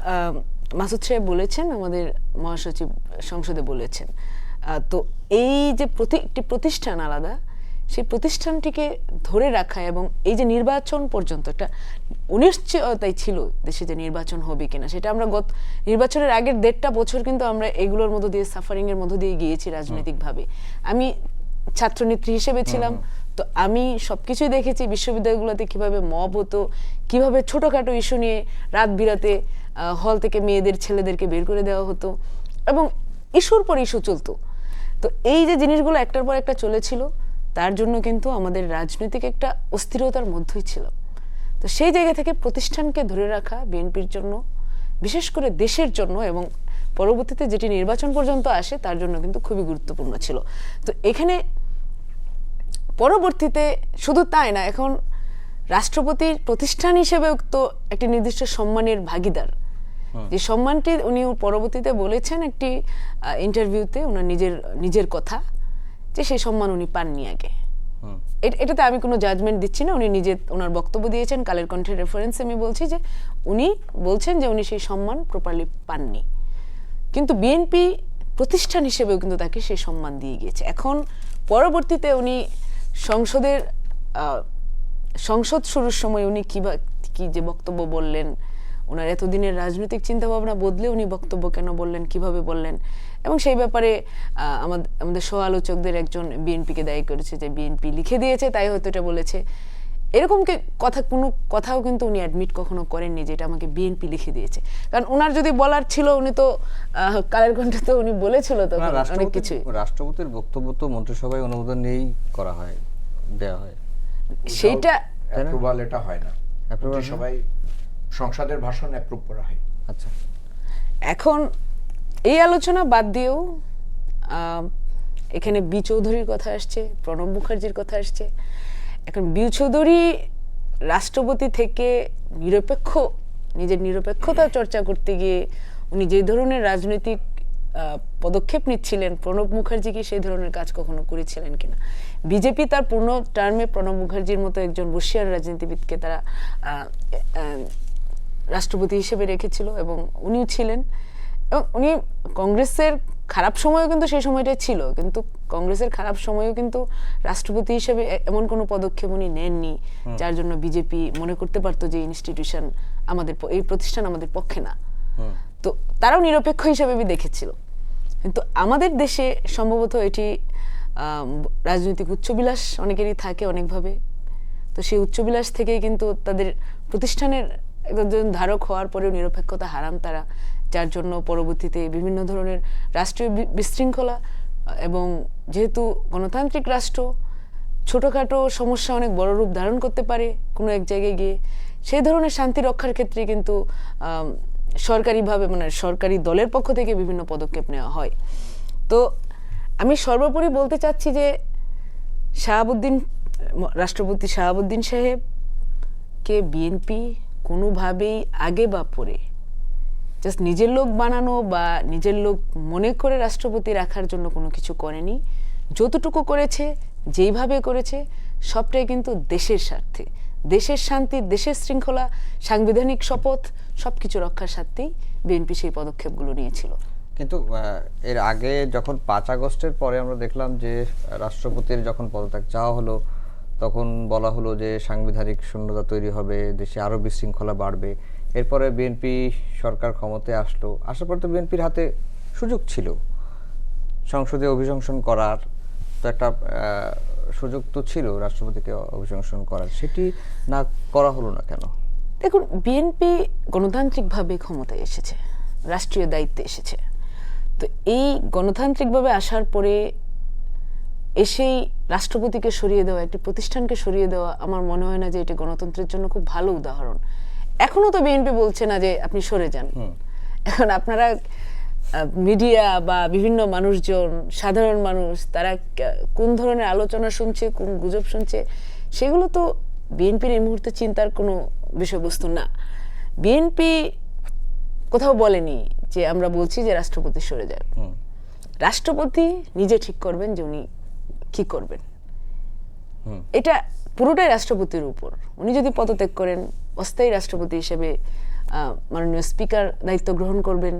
মাসুদ সাহেব বলেছেন, আমাদের মহাসচিব সংসদে বলেছেন, তো এই যে একটি প্রতিষ্ঠান আলাদা, সেই প্রতিষ্ঠানটিকে ধরে রাখা এবং এই যে নির্বাচন পর্যন্ত একটা অনিশ্চয়তাই ছিল দেশে যে নির্বাচন হবে কিনা, সেটা আমরা নির্বাচনের আগের 1.5 বছর কিন্তু আমরা এগুলোর মধ্য দিয়ে সাফারিং এর মধ্য দিয়ে গিয়েছি রাজনৈতিকভাবে। আমি ছাত্রনেত্রী হিসেবে ছিলাম, তো আমি সবকিছুই দেখেছি বিশ্ববিদ্যালয়গুলোতে কিভাবে মব হতো, কিভাবে ছোটখাটো ইস্যু নিয়ে রাত বিরাতে হল থেকে মেয়েদের ছেলেদেরকে বের করে দেওয়া হতো এবং ইস্যুর পর ইস্যু চলতো। তো এই যে জিনিসগুলো একটার পর একটা চলেছিল, তার জন্য কিন্তু আমাদের রাজনৈতিক একটা অস্থিরতার মধ্যেই ছিল। তো সেই জায়গা থেকে প্রতিষ্ঠানকে ধরে রাখা বিএনপির জন্য, বিশেষ করে দেশের জন্য এবং পরবর্তীতে যেটি নির্বাচন পর্যন্ত আসে তার জন্য কিন্তু খুবই গুরুত্বপূর্ণ ছিল। তো এখানে পরবর্তীতে শুধু তাই না, এখন রাষ্ট্রপতির প্রতিষ্ঠান হিসেবেও তো একটি নির্দিষ্ট সম্মানের ভাগিদার, যে সম্মানটি উনি পরবর্তীতে বলেছেন একটি ইন্টারভিউতে, ওনার নিজের কথা, যে সেই সম্মান উনি পাননি আগে। এটাতে আমি কোনো জাজমেন্ট দিচ্ছি না, উনি নিজে ওনার বক্তব্য দিয়েছেন, কালের কণ্ঠের রেফারেন্সে আমি বলছি যে উনি বলছেন যে উনি সেই সম্মান প্রপারলি পাননি, কিন্তু বিএনপি প্রতিষ্ঠান হিসেবেও কিন্তু তাকে সেই সম্মান দিয়ে গিয়েছে। এখন পরবর্তীতে উনি সংসদ শুরুর সময় উনি কি যে বক্তব্য বললেন, ওনার এতদিনের রাজনৈতিক চিন্তাভাবনা বদলে উনি বক্তব্য কেন বললেন, কিভাবে বললেন, এবং সেই ব্যাপারে আমাদের সহ আলোচকদের একজন বিএনপিকে দায়ী করেছে যে বিএনপি লিখে দিয়েছে তাই হয়তো এটা বলেছে। এরকম কোনো কথাও কিন্তু উনি অ্যাডমিট কখনো করেননি যে এটা আমাকে বিএনপি লিখে দিয়েছে। কারণ ওনার যদি বলার ছিল উনি তো কালের কণ্ঠে তো উনি বলেছিল তো অনেক কিছুই। রাষ্ট্রপতির বক্তব্য তো মন্ত্রিসভায় অনুমোদন নিয়েই করা হয়, দেওয়া হয়, সেইটা অ্যাপ্রুভাল এটা হয় না, সবাই সংসদের ভাষণ অ্যাপ্রুভ করা হয়। আচ্ছা, এখন এই আলোচনা বাদ দিয়েও এখানে বি চৌধুরীর কথা আসছে, প্রণব মুখার্জির কথা আসছে। এখন বি চৌধুরী রাষ্ট্রপতি থেকে নিজের নিরপেক্ষতা চর্চা করতে গিয়ে উনি যে ধরনের রাজনৈতিক পদক্ষেপ নিচ্ছিলেন, প্রণব মুখার্জি কি সেই ধরনের কাজ কখনো করেছিলেন কিনা? বিজেপি তার পূর্ণ টার্মে প্রণব মুখার্জির মতো একজন বর্ষীয়ান রাজনীতিবিদকে তারা রাষ্ট্রপতি হিসেবে রেখেছিল এবং উনিও ছিলেন। এবং উনি কংগ্রেসের খারাপ সময়ও কিন্তু সেই সময়টাই ছিল, কিন্তু কংগ্রেসের খারাপ সময়ও কিন্তু রাষ্ট্রপতি হিসেবে এমন কোনো পদক্ষেপ উনি নেননি যার জন্য বিজেপি মনে করতে পারতো যে ইনস্টিটিউশন এই প্রতিষ্ঠান আমাদের পক্ষে না। তো তারাও নিরপেক্ষ হিসেবে দেখেছিল। কিন্তু আমাদের দেশে সম্ভবত এটি রাজনৈতিক উচ্চবিলাস অনেকেরই থাকে অনেকভাবে। তো সেই উচ্চবিলাস থেকেই কিন্তু তাদের প্রতিষ্ঠানের একজন ধারক হওয়ার পরেও নিরপেক্ষতা হারান তারা, যার জন্য পরবর্তীতে বিভিন্ন ধরনের রাষ্ট্রীয় বিশৃঙ্খলা এবং যেহেতু গণতান্ত্রিক রাষ্ট্র ছোটখাটো সমস্যা অনেক বড় রূপ ধারণ করতে পারে কোনো এক জায়গায় গিয়ে, সেই ধরনের শান্তি রক্ষার ক্ষেত্রে কিন্তু সরকারিভাবে সরকারি দলের পক্ষ থেকে বিভিন্ন পদক্ষেপ নেওয়া হয়। তো আমি সর্বোপরি বলতে চাচ্ছি যে রাষ্ট্রপতি শাহাবুদ্দিন সাহেবকে বিএনপি কোনোভাবেই আগে বা পরে জাস্ট নিজের লোক বানানো বা নিজের লোক মনে করে রাষ্ট্রপতি রাখার জন্য কোনো কিছু করেনি। যতটুকু করেছে, যেইভাবে করেছে, সবটাই কিন্তু দেশের স্বার্থে, দেশের শান্তি, দেশের শৃঙ্খলা, সাংবিধানিক শপথ সবকিছু রক্ষার স্বার্থেই বিএনপি সেই পদক্ষেপগুলো নিয়েছিল। কিন্তু এর আগে যখন 5 আগস্টের পরে আমরা দেখলাম যে রাষ্ট্রপতির যখন পদত্যাগ চাওয়া হলো, তখন বলা হলো যে সাংবিধানিক শূন্যতা তৈরি হবে, দেশে আরও বিশৃঙ্খলা বাড়বে। এরপরে বিএনপি সরকার ক্ষমতায় আসার পর তো বিএনপির হাতে সুযোগ ছিল সংসদে অভিশংসন করার, তো একটা সুযোগ তো ছিল রাষ্ট্রপতিকে অভিশংসন করার, সেটি না করা হলো না কেন? দেখুন, বিএনপি গণতান্ত্রিকভাবে ক্ষমতায় এসেছে, রাষ্ট্রীয় দায়িত্বে এসেছে। তো এই গণতান্ত্রিকভাবে আসার পরে এসেই রাষ্ট্রপতিকে সরিয়ে দেওয়া, একটি প্রতিষ্ঠানকে সরিয়ে দেওয়া, আমার মনে হয় না যে এটি গণতন্ত্রের জন্য খুব ভালো উদাহরণ। এখনো তো বিএনপি বলছে না যে আপনি সরে যান। এখন আপনারা মিডিয়া বা বিভিন্ন মানুষজন, সাধারণ মানুষ, তারা কোন ধরনের আলোচনা শুনছে, কোন গুজব শুনছে, সেগুলো তো বিএনপির এই মুহূর্তে চিন্তার কোনো বিষয়বস্তু না। বিএনপি কোথাও বলেনি যে আমরা বলছি যে রাষ্ট্রপতি সরে যান। রাষ্ট্রপতি নিজে ঠিক করবেন যে উনি কি করবেন। এটা পুরোটাই রাষ্ট্রপতির উপর। উনি যদি পদত্যাগ করেন, অস্থায়ী রাষ্ট্রপতি হিসেবে মাননীয় স্পিকার দায়িত্ব গ্রহণ করবেন,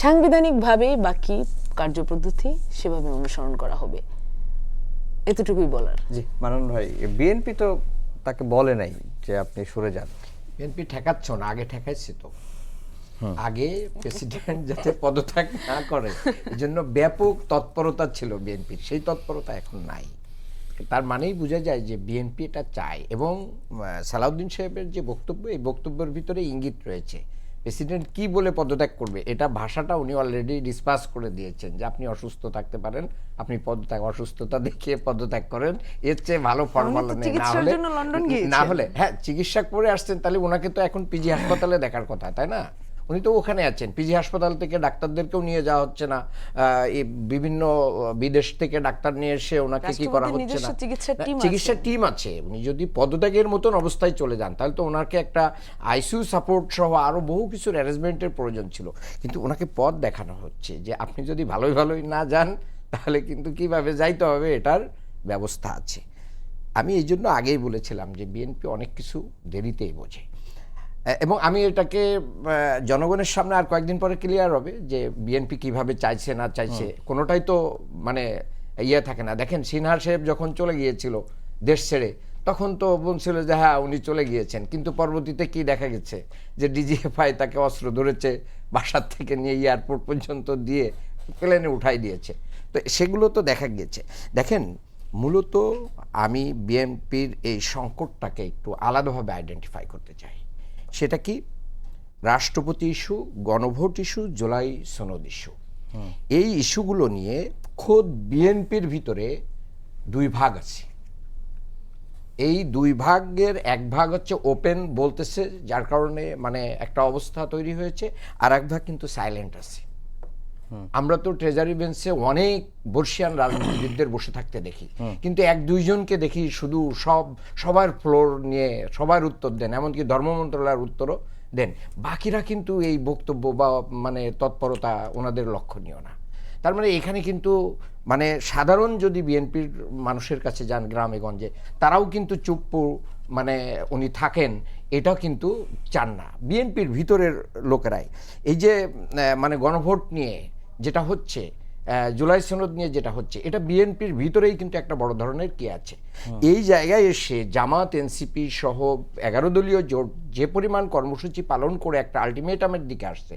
সাংবিধানিকভাবেই বাকি কার্যপদ্ধতি সেভাবে অনুসরণ করা হবে, এতটুকুই বলার। জি মানন ভাই, বিএনপি তো তাকে বলে নাই যে আপনি সরে যান। বিএনপি ঠেকাচ্ছ না, আগে ঠেকাইছে তো। আগে প্রেসিডেন্ট যাতে পদত্যাগ না করে এই জন্য ব্যাপক তৎপরতা ছিল বিএনপির, সেই তৎপরতা এখন নাই। তার মানেই বোঝা যায় যে বিএনপি এটা চায়। এবং সালাউদ্দিন সাহেবের যে বক্তব্য, এই বক্তব্যের ভিতরে ইঙ্গিত রয়েছে প্রেসিডেন্ট কি বলে পদত্যাগ করবে, এটা ভাষাটা উনি অলরেডি ডিসপাস করে দিয়েছেন যে আপনি অসুস্থ থাকতে পারেন, আপনি অসুস্থতা দেখিয়ে পদত্যাগ করেন, এর চেয়ে ভালো ফর্মাল না হলে হ্যাঁ চিকিৎসা করে আসছেন, তাহলে ওনাকে তো এখন পিজি হাসপাতালে দেখার কথা, তাই না? উনি তো ওখানে আছেন, পিজি হাসপাতাল থেকে ডাক্তারদেরকেও নিয়ে যাওয়া হচ্ছে না, বিভিন্ন বিদেশ থেকে ডাক্তার নিয়ে এসে ওনাকে কি করা হচ্ছে না, চিকিৎসার টিম আছে। উনি যদি পদত্যাগের মতন অবস্থায় চলে যান তাহলে তো ওনাকে একটা আইসিইউ সাপোর্ট সহ আরো বহু কিছুর অ্যারেঞ্জমেন্টের প্রয়োজন ছিল। কিন্তু ওনাকে পথ দেখানো হচ্ছে যে আপনি যদি ভালোই না যান তাহলে কিন্তু কিভাবে যাইতে হবে এটার ব্যবস্থা আছে। আমি এই জন্য আগেই বলেছিলাম যে বিএনপি অনেক কিছু দেরিতেই বোঝে, এবং আমি এটাকে জনগণের সামনে আর কয়েকদিন পরে ক্লিয়ার হবে যে বিএনপি কিভাবে চাইছে না চাইছে, কোনোটাই তো ইয়ে থাকে না। দেখেন সিনহা সাহেব যখন চলে গিয়েছিল দেশ ছেড়ে, তখন তো বলছিল যে হ্যাঁ উনি চলে গিয়েছেন, কিন্তু পরবর্তীতে কি দেখা গেছে যে ডিজিএফআই তাকে অস্ত্র ধরেছে, বাসার থেকে নিয়ে এয়ারপোর্ট পর্যন্ত দিয়ে প্লেনে উঠাই দিয়েছে। তো সেগুলো তো দেখা গিয়েছে। দেখেন মূলত আমি বিএনপির এই সংকটটাকে একটু আলাদাভাবে আইডেন্টিফাই করতে চাই। সেটা কি? রাষ্ট্রপতি ইস্যু, গণভোট ইস্যু, জুলাই সনদ ইস্যু। এই ইস্যুগুলো নিয়ে খোদ বিএনপির ভিতরে দুই ভাগ আছে। এই দুই ভাগের এক ভাগ হচ্ছে ওপেন বলতেছে, যার কারণে মানে একটা অবস্থা তৈরি হয়েছে, আর এক ভাগ কিন্তু সাইলেন্ট আছে। আমরা তো ট্রেজারি বেঞ্চে অনেক বর্ষিয়ান রাজনীতিবিদদের বসে থাকতে দেখি, কিন্তু এক দুইজনকে দেখি শুধু সবার ফ্লোর নিয়ে সবার উত্তর দেন, এমনকি ধর্ম মন্ত্রণালয়ের উত্তরও দেন। বাকিরা কিন্তু এই বক্তব্য বা মানে তৎপরতা ওনাদের লক্ষণীয় না। তার মানে এখানে কিন্তু মানে সাধারণ যদি বিএনপির মানুষের কাছে যান গ্রামে গঞ্জে, তারাও কিন্তু চুপ মানে উনি থাকেন, এটাও কিন্তু চান না বিএনপির ভিতরের লোকেরাই। এই যে মানে গণভোট নিয়ে যেটা হচ্ছে, জুলাই সনদ নিয়ে যেটা হচ্ছে, এটা বিএনপির ভিতরেই কিন্তু একটা বড় ধরনের কি আছে। এই জায়গায় এসে জামাত, এনসিপি সহ 11 দলীয় জোট যে পরিমাণ কর্মসূচি পালন করে একটা আলটিমেটামের দিকে আসছে,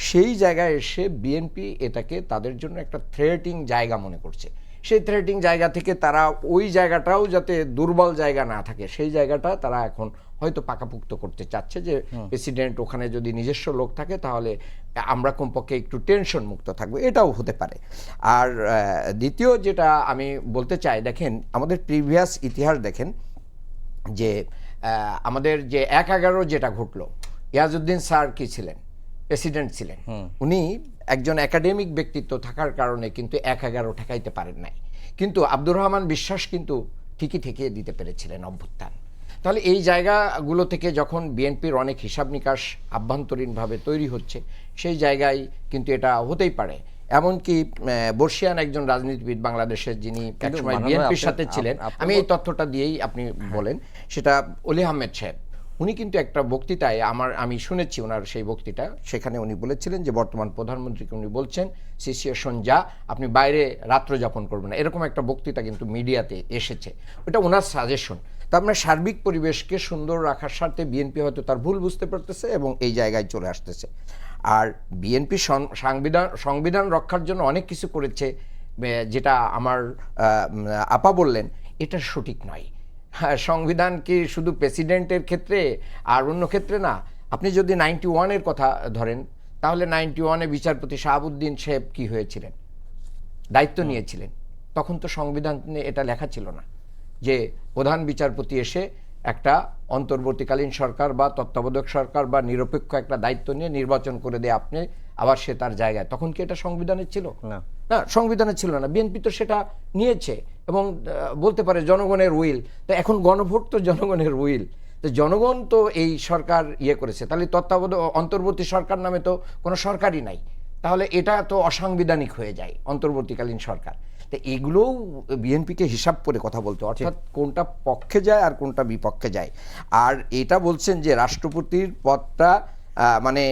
সেই জায়গায় এসে বিএনপি এটাকে তাদের জন্য একটা থ্রেটিং জায়গা মনে করছে। সেই থ্রেটিং জায়গা থেকে তারা ওই জায়গাটাও যাতে দুর্বল জায়গা না থাকে, সেই জায়গাটা তারা এখন হয়তো পাকাপুক্ত করতে চাচ্ছে যে প্রেসিডেন্ট ওখানে যদি নিজস্ব লোক থাকে তাহলে আমরা কমপক্ষে একটু টেনশন মুক্ত থাকবো, এটাও হতে পারে। আর দ্বিতীয় যেটা আমি বলতে চাই, দেখেন আমাদের প্রিভিয়াস ইতিহাস দেখেন যে আমাদের যে 1/11 যেটা ঘটলো, ইয়াজউদ্দিন স্যার কি ছিলেন? প্রেসিডেন্ট ছিলেন। উনি একজন একাডেমিক ব্যক্তিত্ব থাকার কারণে কিন্তু 1/11 ঠেকাইতে পারেন নাই, কিন্তু আব্দুর রহমান বিশ্বাস কিন্তু ঠিকই ঠেকিয়ে দিতে পেরেছিলেন অভ্যুত্থান। তাহলে এই জায়গাগুলো থেকে যখন বিএনপির অনেক হিসাব নিকাশ আভ্যন্তরীণভাবে তৈরি হচ্ছে, সেই জায়গায় কিন্তু এটা হতেই পারে। এমনকি বর্ষিয়ান একজন রাজনীতিবিদ বাংলাদেশের, যিনি একসময় বিএনপির সাথে ছিলেন, আমি এই তথ্যটা দিয়েই আপনি বলেন, সেটা অলি আহমেদ সাহেব, উনি কিন্তু একটা বক্তৃতায় আমি শুনেছি ওনার সেই বক্তৃতা, সেখানে উনি বলেছিলেন যে বর্তমান প্রধানমন্ত্রীকে উনি বলছেন সিচুয়েশন যা, আপনি বাইরে রাত্র যাপন করবেন না, এরকম একটা বক্তৃতা কিন্তু মিডিয়াতে এসেছে। ওটা ওনার সাজেশন। তার মানে সার্বিক পরিবেশকে সুন্দর রাখার স্বার্থে বিএনপি হয়তো তার ভুল বুঝতে পারতেছে এবং এই জায়গায় চলে আসতেছে। আর বিএনপি সংবিধান রক্ষার জন্য অনেক কিছু করেছে, যেটা আমার আপা বললেন, এটা সঠিক নয়। হ্যাঁ, সংবিধান কি শুধু প্রেসিডেন্টের ক্ষেত্রে আর অন্য ক্ষেত্রে না? আপনি যদি 91-এর কথা ধরেন, তাহলে 91-এ বিচারপতি শাহাবুদ্দিন সাহেব কি হয়েছিলেন? দায়িত্ব নিয়েছিলেন। তখন তো সংবিধানে এটা লেখা ছিল না যে প্রধান বিচারপতি এসে একটা অন্তর্বর্তীকালীন সরকার বা তত্ত্বাবধায়ক সরকার বা নিরপেক্ষ একটা দায়িত্ব নিয়ে নির্বাচন করে দেয় আপনি, আবার সে তার জায়গায়। তখন কি এটা সংবিধানে ছিল? না, সংবিধানে ছিল না। বিএনপি তো সেটা নিয়েছে এবং বলতে পারে জনগণের উইল। তো এখন গণভোট তো জনগণের উইল, তো জনগণ তো এই সরকার করেছে, তাহলে অন্তর্বর্তী সরকার নামে তো কোনো সরকারই নাই, তাহলে এটা তো অসাংবিধানিক হয়ে যায় অন্তর্বর্তীকালীন সরকার। তো এগুলোও বিএনপিকে হিসাব করে কথা বলতে, অর্থাৎ কোনটা পক্ষে যায় আর কোনটা বিপক্ষে যায়। আর এটা বলছেন যে রাষ্ট্রপতির পদটা মানে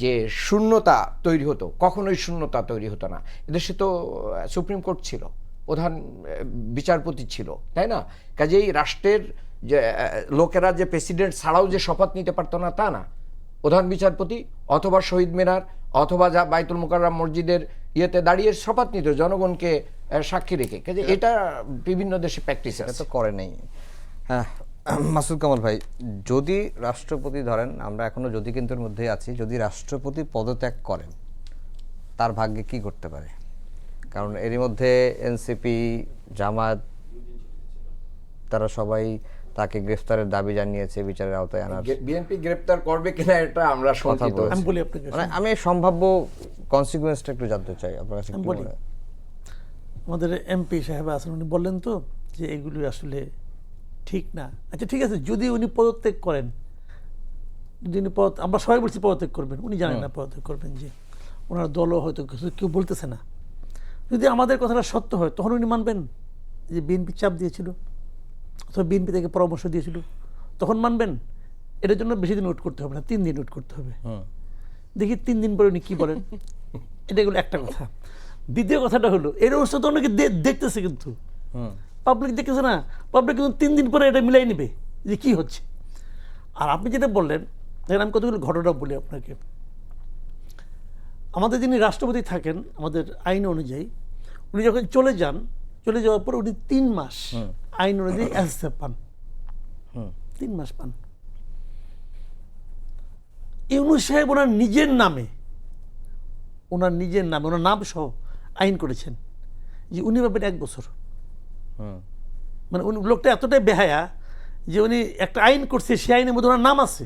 যে শূন্যতা তৈরি হতো, কখনোই শূন্যতা তৈরি হতো না। এদেশে তো সুপ্রিম কোর্ট ছিল, প্রধান বিচারপতি ছিল, তাই না? কাজেই রাষ্ট্রের যে লোকেরা যে প্রেসিডেন্ট ছাড়াও যে শপথ নিতে পারতো না তা না। প্রধান বিচারপতি অথবা শহীদ মিনার অথবা বাইতুল মুকাররম মসজিদের দাঁড়িয়ে শপথ নিত জনগণকে সাক্ষী রেখে। কাজে এটা বিভিন্ন দেশে প্র্যাকটিস আছে, তো করে নেই। মাসুদ কামাল ভাই, যদি রাষ্ট্রপতি ধরেন, আমরা এখনো যদি কিন্তুর মধ্যেই আছি, যদি রাষ্ট্রপতি পদত্যাগ করেন, তার ভাগ্যে কি করতে পারে? কারণ এরই মধ্যে এনসিপি, জামাত, তারা সবাই তাকে গ্রেফতারের দাবি জানিয়েছে, বিচারের আওতায় আনার। বিএনপি গ্রেফতার করবে কিনা এটা আমরা শঙ্কিত। আমি বলি আপনাকে, আমি সম্ভাব্য কনসিকুয়েন্সটা একটু জানতে চাই আপনার কাছে। আমাদের এমপি সাহেব আছেন, উনি বললেন তো যে এগুলি আসলে ঠিক না। আচ্ছা ঠিক আছে, যদি উনি পদত্যাগ করেন, যদি উনি আমরা সবাই বলছি পদত্যাগ করবেন, উনি জানেন না পদত্যাগ করবেন, যে ওনার দলও হয়তো কেউ বলতেছে না। যদি আমাদের কথাটা সত্য হয়, তখন উনি মানবেন যে বিএনপি চাপ দিয়েছিল অথবা বিএনপি থেকে পরামর্শ দিয়েছিল, তখন মানবেন? এটার জন্য বেশি দিন ওয়েট করতে হবে না, 3 দিন ওয়েট করতে হবে। দেখি 3 দিন পরে উনি কি বলেন। এটা এগুলো একটা কথা। দ্বিতীয় কথাটা হলো, এর অবস্থা তো অনেকে দেখতেছে, কিন্তু পাবলিক দেখতেছে না। পাবলিক কিন্তু 3 দিন পরে এটা মিলাই নেবে যে কি হচ্ছে। আর আপনি যেটা বললেন, দেখেন আমি কতগুলো ঘটনা বলি আপনাকে। আমাদের যিনি রাষ্ট্রপতি থাকেন, আমাদের আইন অনুযায়ী উনি যখন চলে যান, চলে যাওয়ার পর উনি 3 মাস আইন অনুযায়ী এসএসএফ পান, 3 মাস পান। ইউনূস সাহেব ওনার নিজের নামে ওনার নাম সহ আইন করেছেন যে উনি পাবেন 1 বছর। মানে উনি লোকটা এতটাই বেহায়া যে উনি একটা আইন করছে, সে আইনের মধ্যে ওনার নাম আছে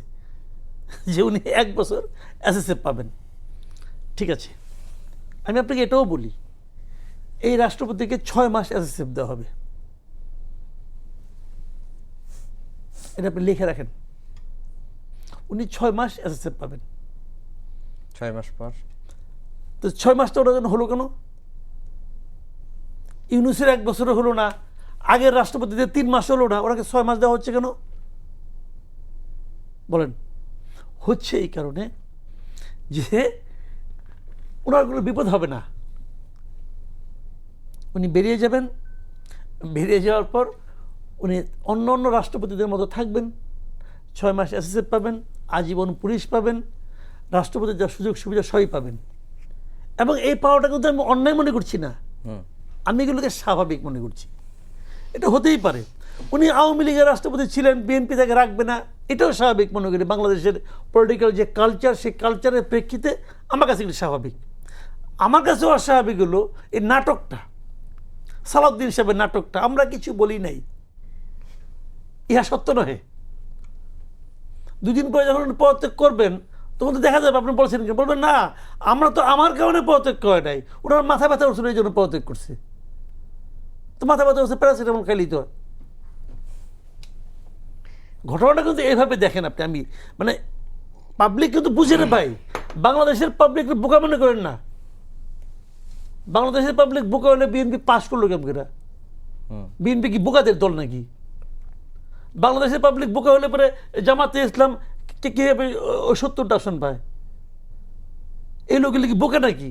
যে উনি 1 বছর এসএসএফ পাবেন। ঠিক আছে, আমি আপনাকে এটাও বলি, এই রাষ্ট্রপতিকে 6 মাস এসএসএফ দেওয়া হবে। এটা আপনি লিখে রাখেন, উনি 6 মাস এসএসএফ পাবেন। 6 মাস পর তো 6 মাসটা ওরা যেন হলো কেন? ইউনূসের 1 বছরও হলো না, আগের রাষ্ট্রপতিদের 3 মাস হলো না, ওনাকে 6 মাস দেওয়া হচ্ছে কেন বলেন? হচ্ছে এই কারণে যে ওনার কোনো বিপদ হবে না। উনি বেরিয়ে যাবেন, বেরিয়ে যাওয়ার পর উনি অন্য রাষ্ট্রপতিদের মতো থাকবেন, 6 মাস এসএসএফ পাবেন, আজীবন পুলিশ পাবেন, রাষ্ট্রপতির যা সুযোগ সুবিধা সবই পাবেন। এবং এই পাওয়াটা কিন্তু আমি অন্যায় মনে করছি না, আমি এগুলোকে স্বাভাবিক মনে করছি। এটা হতেই পারে, উনি আওয়ামী লীগের রাষ্ট্রপতি ছিলেন, বিএনপি তাকে রাখবে না, এটাও স্বাভাবিক মনে করি। বাংলাদেশের পলিটিক্যাল যে কালচার, সেই কালচারের প্রেক্ষিতে আমার কাছে এগুলো স্বাভাবিক। আমার কাছেও অস্বাভাবিক হলো এই নাটকটা, সালাউদ্দিন সাহেবের নাটকটা। আমরা কিছু বলি নাই, ইহা সত্য নহে। 2 দিন পরে যখন পদত্যাগ করবেন তখন তো দেখা যাবে আপনি বলছেন কি, বলবেন না আমরা তো আমার কারণে পদত্যাগ করে নাই, ওনার মাথা ব্যথা উঠছিল এই জন্য পদত্যাগ করছে। তো মাথা ব্যথা উঠছে, প্যারাসিটামল খাইলেই তো। ঘটনাটা কিন্তু এইভাবে দেখেন আপনি, আমি মানে পাবলিক কিন্তু বুঝে না ভাই, বাংলাদেশের পাবলিক বোকা মনে করেন না। বাংলাদেশের পাবলিক বোকা হলে বিএনপি পাস করলো কেমন করে? বিএনপি কি বোকাদের দল নাকি? বাংলাদেশের পাবলিক বোকা হলে পরে জামাতে ইসলাম কিভাবে 70টা আসন পায়? এই লোকগুলি কি বোকা নাকি?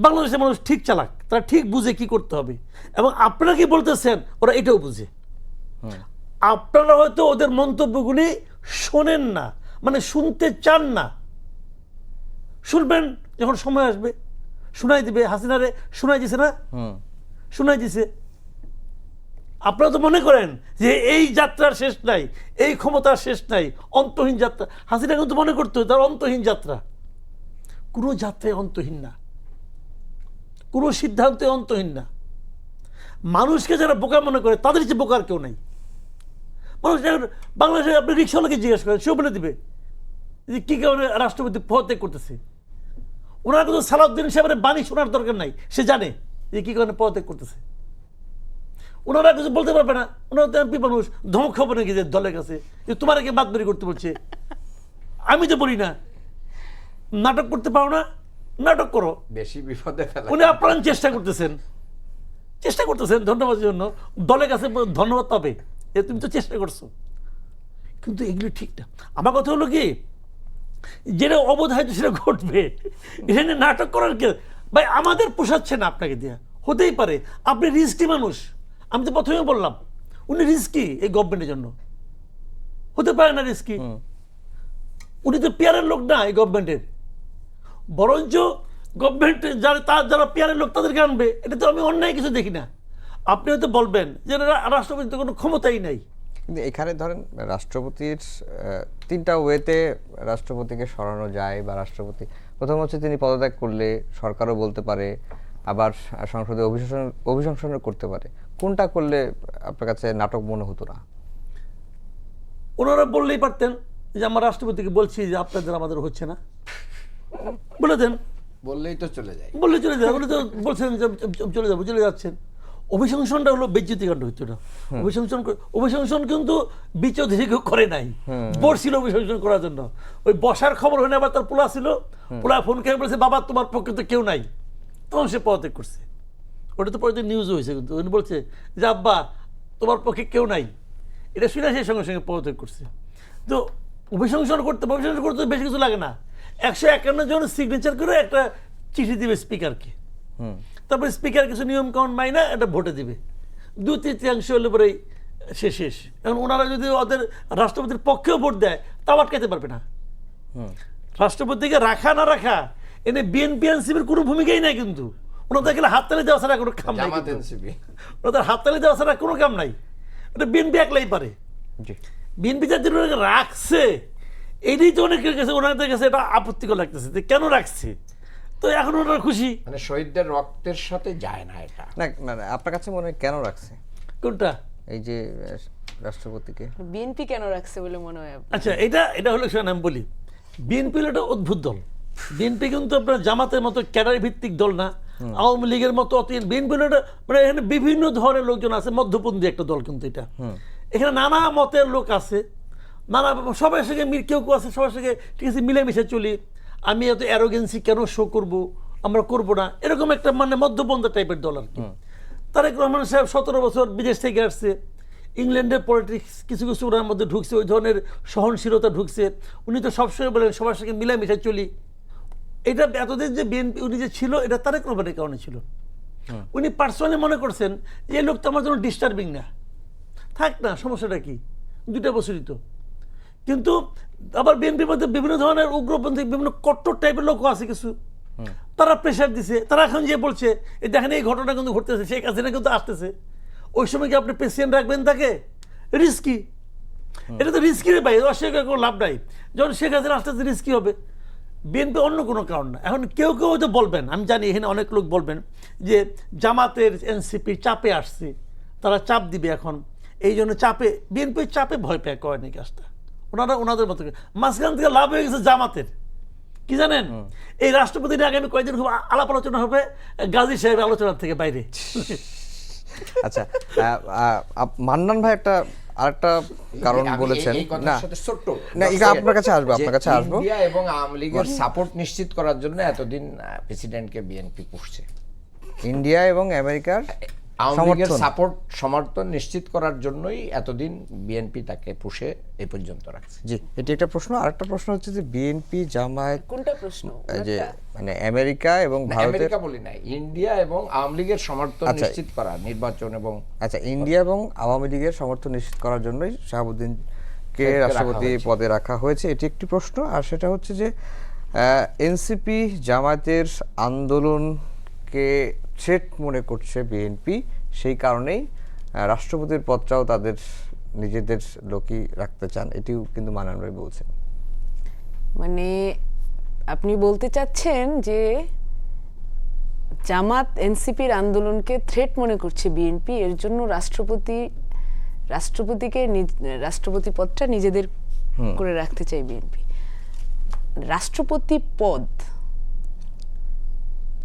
বাংলাদেশের মানুষ ঠিক চালাক, তারা ঠিক বুঝে কি করতে হবে। এবং আপনারা কি বলতেছেন ওরা এটাও বুঝে। আপনারা হয়তো ওদের মন্তব্যগুলি শোনেন না, মানে শুনতে চান না। শুনবেন যখন সময় আসবে, শোনাই দিবে। হাসিনারে শোনাই দিছে না? শোনাই দিছে। আপনারা তো মনে করেন যে এই যাত্রার শেষ নাই, এই ক্ষমতার শেষ নাই, অন্তহীন যাত্রা। হাসিনা কিন্তু মনে করতো তার অন্তহীন যাত্রা। কোনো যাত্রায় অন্তহীন না, কোনো সিদ্ধান্তে অন্তহীন না। মানুষকে যারা বোকা মনে করে তাদের যে বোকার কেউ নাই। মানুষ বাংলাদেশে আপনি রিক্সাওয়ালাকে জিজ্ঞেস করেন, সেও বলে দিবে যে কী কারণে রাষ্ট্রপতি পদত্যাগ করতেছে। ওনার কিন্তু সালাউদ্দিন সাহেবের বাণী শোনার দরকার নাই, সে জানে যে কী কারণে পদত্যাগ করতেছে। ওনারা কিছু বলতে পারবে না, ওনারা তো এমপি মানুষ, ধমক খাবো নাকি যে দলের কাছে যে তোমার কে বাদবাড়ি করতে বলছে? আমি তো বলি না, নাটক করতে পারো না, নাটক করো। বেশি বিপদে ফেলা। উনি আপ্রাণ চেষ্টা করতেছেন, ধন্যবাদের জন্য দলের কাছে ধন্যবাদ পাবে, যে তুমি তো চেষ্টা করছো। কিন্তু এগুলো ঠিক না। আমার কথা হলো কি, যেটা অবধারিত সেটা ঘটবে, এখানে নাটক করার কে ভাই? আমাদের পোষাচ্ছে না আপনাকে দেওয়া, হতেই পারে আপনি রিস্কি মানুষ। আমি তো প্রথমে বললাম উনি রিস্কি এই গভর্নমেন্টের জন্য, হতে পারে না রিস্কি। উনি তো পিয়ারের লোক না এই গভর্নমেন্টের, বরঞ্চ গভর্নমেন্ট যারা পিয়ারের লোক তাদেরকে আনবে। এটা তো আমি অন্যায় কিছু দেখি না। আপনি হয়তো বলবেন যে রাষ্ট্রপতির তো কোনো ক্ষমতাই নাই। কিন্তু এখানে ধরেন রাষ্ট্রপতির 3টা ওয়েতে রাষ্ট্রপতিকে সরানো যায়, বা রাষ্ট্রপতি প্রথম হচ্ছে তিনি পদত্যাগ করলে সরকারও বলতে পারে, আবার সংসদে অভিশংসনও করতে পারে। কোনটা করলে আপনার কাছে নাটক মনে হতো না? ওনারা বললেই পারতেন যে আমার রাষ্ট্রপতিকে বলছি যে আপনাদের আমাদের হচ্ছে না, বলে দেন, বললেই তো চলে যায়। বললে চলে যায়। উনি তো বলছেন যে চলে যাবো, চলে যাচ্ছেন। অভিশংসনটা হলো বেজ্জতিকাণ্ড হচ্ছে না। অভিশংসন কিন্তু বিচৌধুরী কেউ করে নাই, বসছিল অভিশংসন করার জন্য। ওই বসার খবর হয়ে আবার তার পোলা ছিল, পোলা ফোন করে বলেছে বাবা তোমার পক্ষে তো কেউ নাই, তখন সে পদত্যাগ করছে। ওটা তো পরে নিউজ হয়েছে, কিন্তু উনি বলছে যে আব্বা তোমার পক্ষে কেউ নাই, এটা শুনে সেই সঙ্গে সঙ্গে পদত্যাগ করছে। তো অভিশংসন করতে বেশি কিছু লাগে না। 151 জন সিগনেচার করে একটা চিঠি দিবে স্পিকারকে, তারপরে স্পিকার কিছু নিয়ম কানুন মাইনা এটা ভোটে দিবে, 2/3 হলে পরেই শেষ। এখন ওনারা যদি ওদের রাষ্ট্রপতির পক্ষেও ভোট দেয় তাও আটকাতে পারবে না। রাষ্ট্রপতিকে রাখা না রাখা এনে বিএনপি এনসিপির কোনো ভূমিকাই নাই, কিন্তু ওনাদের গেলে হাততালি দেওয়া ছাড়া কোনো কাম নাই, জামাত কিন্তু। এনসিপি ওনাদের হাততালি দেওয়া ছাড়া কোনো কাম নাই, ওটা বিএনপি একলাই পারে। জি বিএনপি যাদের ওনাকে রাখছে এইটাই তো অনেকের কাছে, ওনাদের কাছে এটা আপত্তিকর লাগতেছে যে কেন রাখছে। তো এখন ওনারা খুশি। মানে শহীদদের রক্তের সাথে যায় না এটা। না না না, আপনার কাছে মনে হয় কেন রাখছে কোনটা? এই যে রাষ্ট্রপতিকে? বিএনপি কেন রাখছে বলে মনে হয় আপনার? আচ্ছা, এটা হলো শোনেন আমি বলি, বিএনপি হলো একটা অদ্ভুত দল। বিএনপি কিন্তু আপনার জামাতের মতো ক্যাডার ভিত্তিক দল না, আওয়ামী লীগের মতো অত। বিএনপি হলো একটা মানে এখানে বিভিন্ন ধরনের লোকজন আছে, মধ্যপন্থী একটা দল কিন্তু এটা। এখানে নানা মতের লোক আছে, নানা সবার সঙ্গে কেউ কেউ আছে সবার সঙ্গে ঠিক আছে মিলেমিশে চলি। আমি এত অ্যারোগেন্সি কেন শো করব, আমরা করব না, এরকম একটা মানে মধ্যপন্থা টাইপের দল আর কি। তারেক রহমান সাহেব 17 বছর বিদেশ থেকে আসছে, ইংল্যান্ডের পলিটিক্স কিছু কিছু ওনার মধ্যে ঢুকছে, ওই ধরনের সহনশীলতা ঢুকছে। উনি তো সবসময় বলেন সবার সঙ্গে মিলেমিশে চলি। এটা এতদিন যে বিএনপি উনি যে ছিল, এটা তারেক রহমানের কারণে ছিল। উনি পার্সোনালি মনে করছেন যে এই লোক তো আমার জন্য ডিস্টার্বিং না, থাক না, সমস্যাটা কি, 2 বছরই তো। কিন্তু আবার বিএনপির মধ্যে বিভিন্ন ধরনের উগ্রপন্থী বিভিন্ন কট্টর টাইপের লোকও আছে কিছু, তারা প্রেশার দিছে। তারা এখন যে বলছে এই দেখেন এই ঘটনা কিন্তু ঘটতেছে, শেখ হাসিনা কিন্তু আসতেছে, ওই সময় কি আপনি প্রেসিডেন্ট রাখবেন তাকে? রিস্কি, এটা তো রিস্কি রে ভাই, অস্বীকার কোনো লাভ নাই। যখন শেখ হাসিনা আসতেছে রিস্কি হবে। বিএনপি অন্য কোনো কারণ না। এখন কেউ কেউ হয়তো বলবেন, আমি জানি এখানে অনেক লোক বলবেন যে জামাতের এনসিপি চাপে আসছে, তারা চাপ দিবে এখন, এই জন্য চাপে বিএনপি চাপে ভয় পেয়ে করেনি কাজটা। ওনারা ওনাদের মতো মাঝখান থেকে লাভ হয়ে গেছে জামাতের। কি জানেন, এই রাষ্ট্রপতি নিয়ে আগামী কয়েকদিন খুব আলাপ আলোচনা হবে গাজী সাহেব আলোচনার থেকে বাইরে। আচ্ছা, মান্নান ভাই আরেকটা কারণ আমি বলেছেন। এই কথার না সাথে ছোট্ট না, এটা 10 আপনার কাছে আসবো, যে আপনার কাছে আসবো। ইন্ডিয়া এবং আওয়ামী লীগের সাপোর্ট নিশ্চিত করার জন্য এতদিন প্রেসিডেন্টকে বিএনপি পুষছে। ইন্ডিয়া এবং আমেরিকার আওয়ামী লীগের সমর্থন। সমর্থন নিশ্চিত করার জন্যই এতদিন বিএনপি তাকে পুষে এই পর্যন্ত রাখছে। জি, এটি একটা প্রশ্ন। আরেকটা প্রশ্ন হচ্ছে যে বিএনপি জামায়াত, কোনটা প্রশ্ন? এই যে ওনারটা? মানে আমেরিকা এবং ভারতের, আমেরিকা বলি নাই, ইন্ডিয়া এবং আওয়ামী লীগের সমর্থন আচ্ছা। নিশ্চিত করা নির্বাচন এবং আচ্ছা, ইন্ডিয়া এবং আওয়ামী লীগের সমর্থন নিশ্চিত করার জন্যই শাহাবুদ্দিনকে রাখা রাষ্ট্রপতি হয়েছে। পদে রাখা হয়েছে, এটি একটি প্রশ্ন। আর সেটা হচ্ছে যে এনসিপি জামায়াতের আন্দোলনকে থ্রেট মনে করছে বিএনপি, সেই কারণেই রাষ্ট্রপতির পদটাও তাদের নিজেদের লোকই রাখতে চান, এটিও কিন্তু মান্নান ভাই বলছেন। মানে আপনি বলতে চাচ্ছেন যে জামাত এনসিপির আন্দোলনকে থ্রেট মনে করছে বিএনপি, এর জন্য রাষ্ট্রপতিকে রাষ্ট্রপতি পদটা নিজেদের করে রাখতে চাই বিএনপি। রাষ্ট্রপতি পদ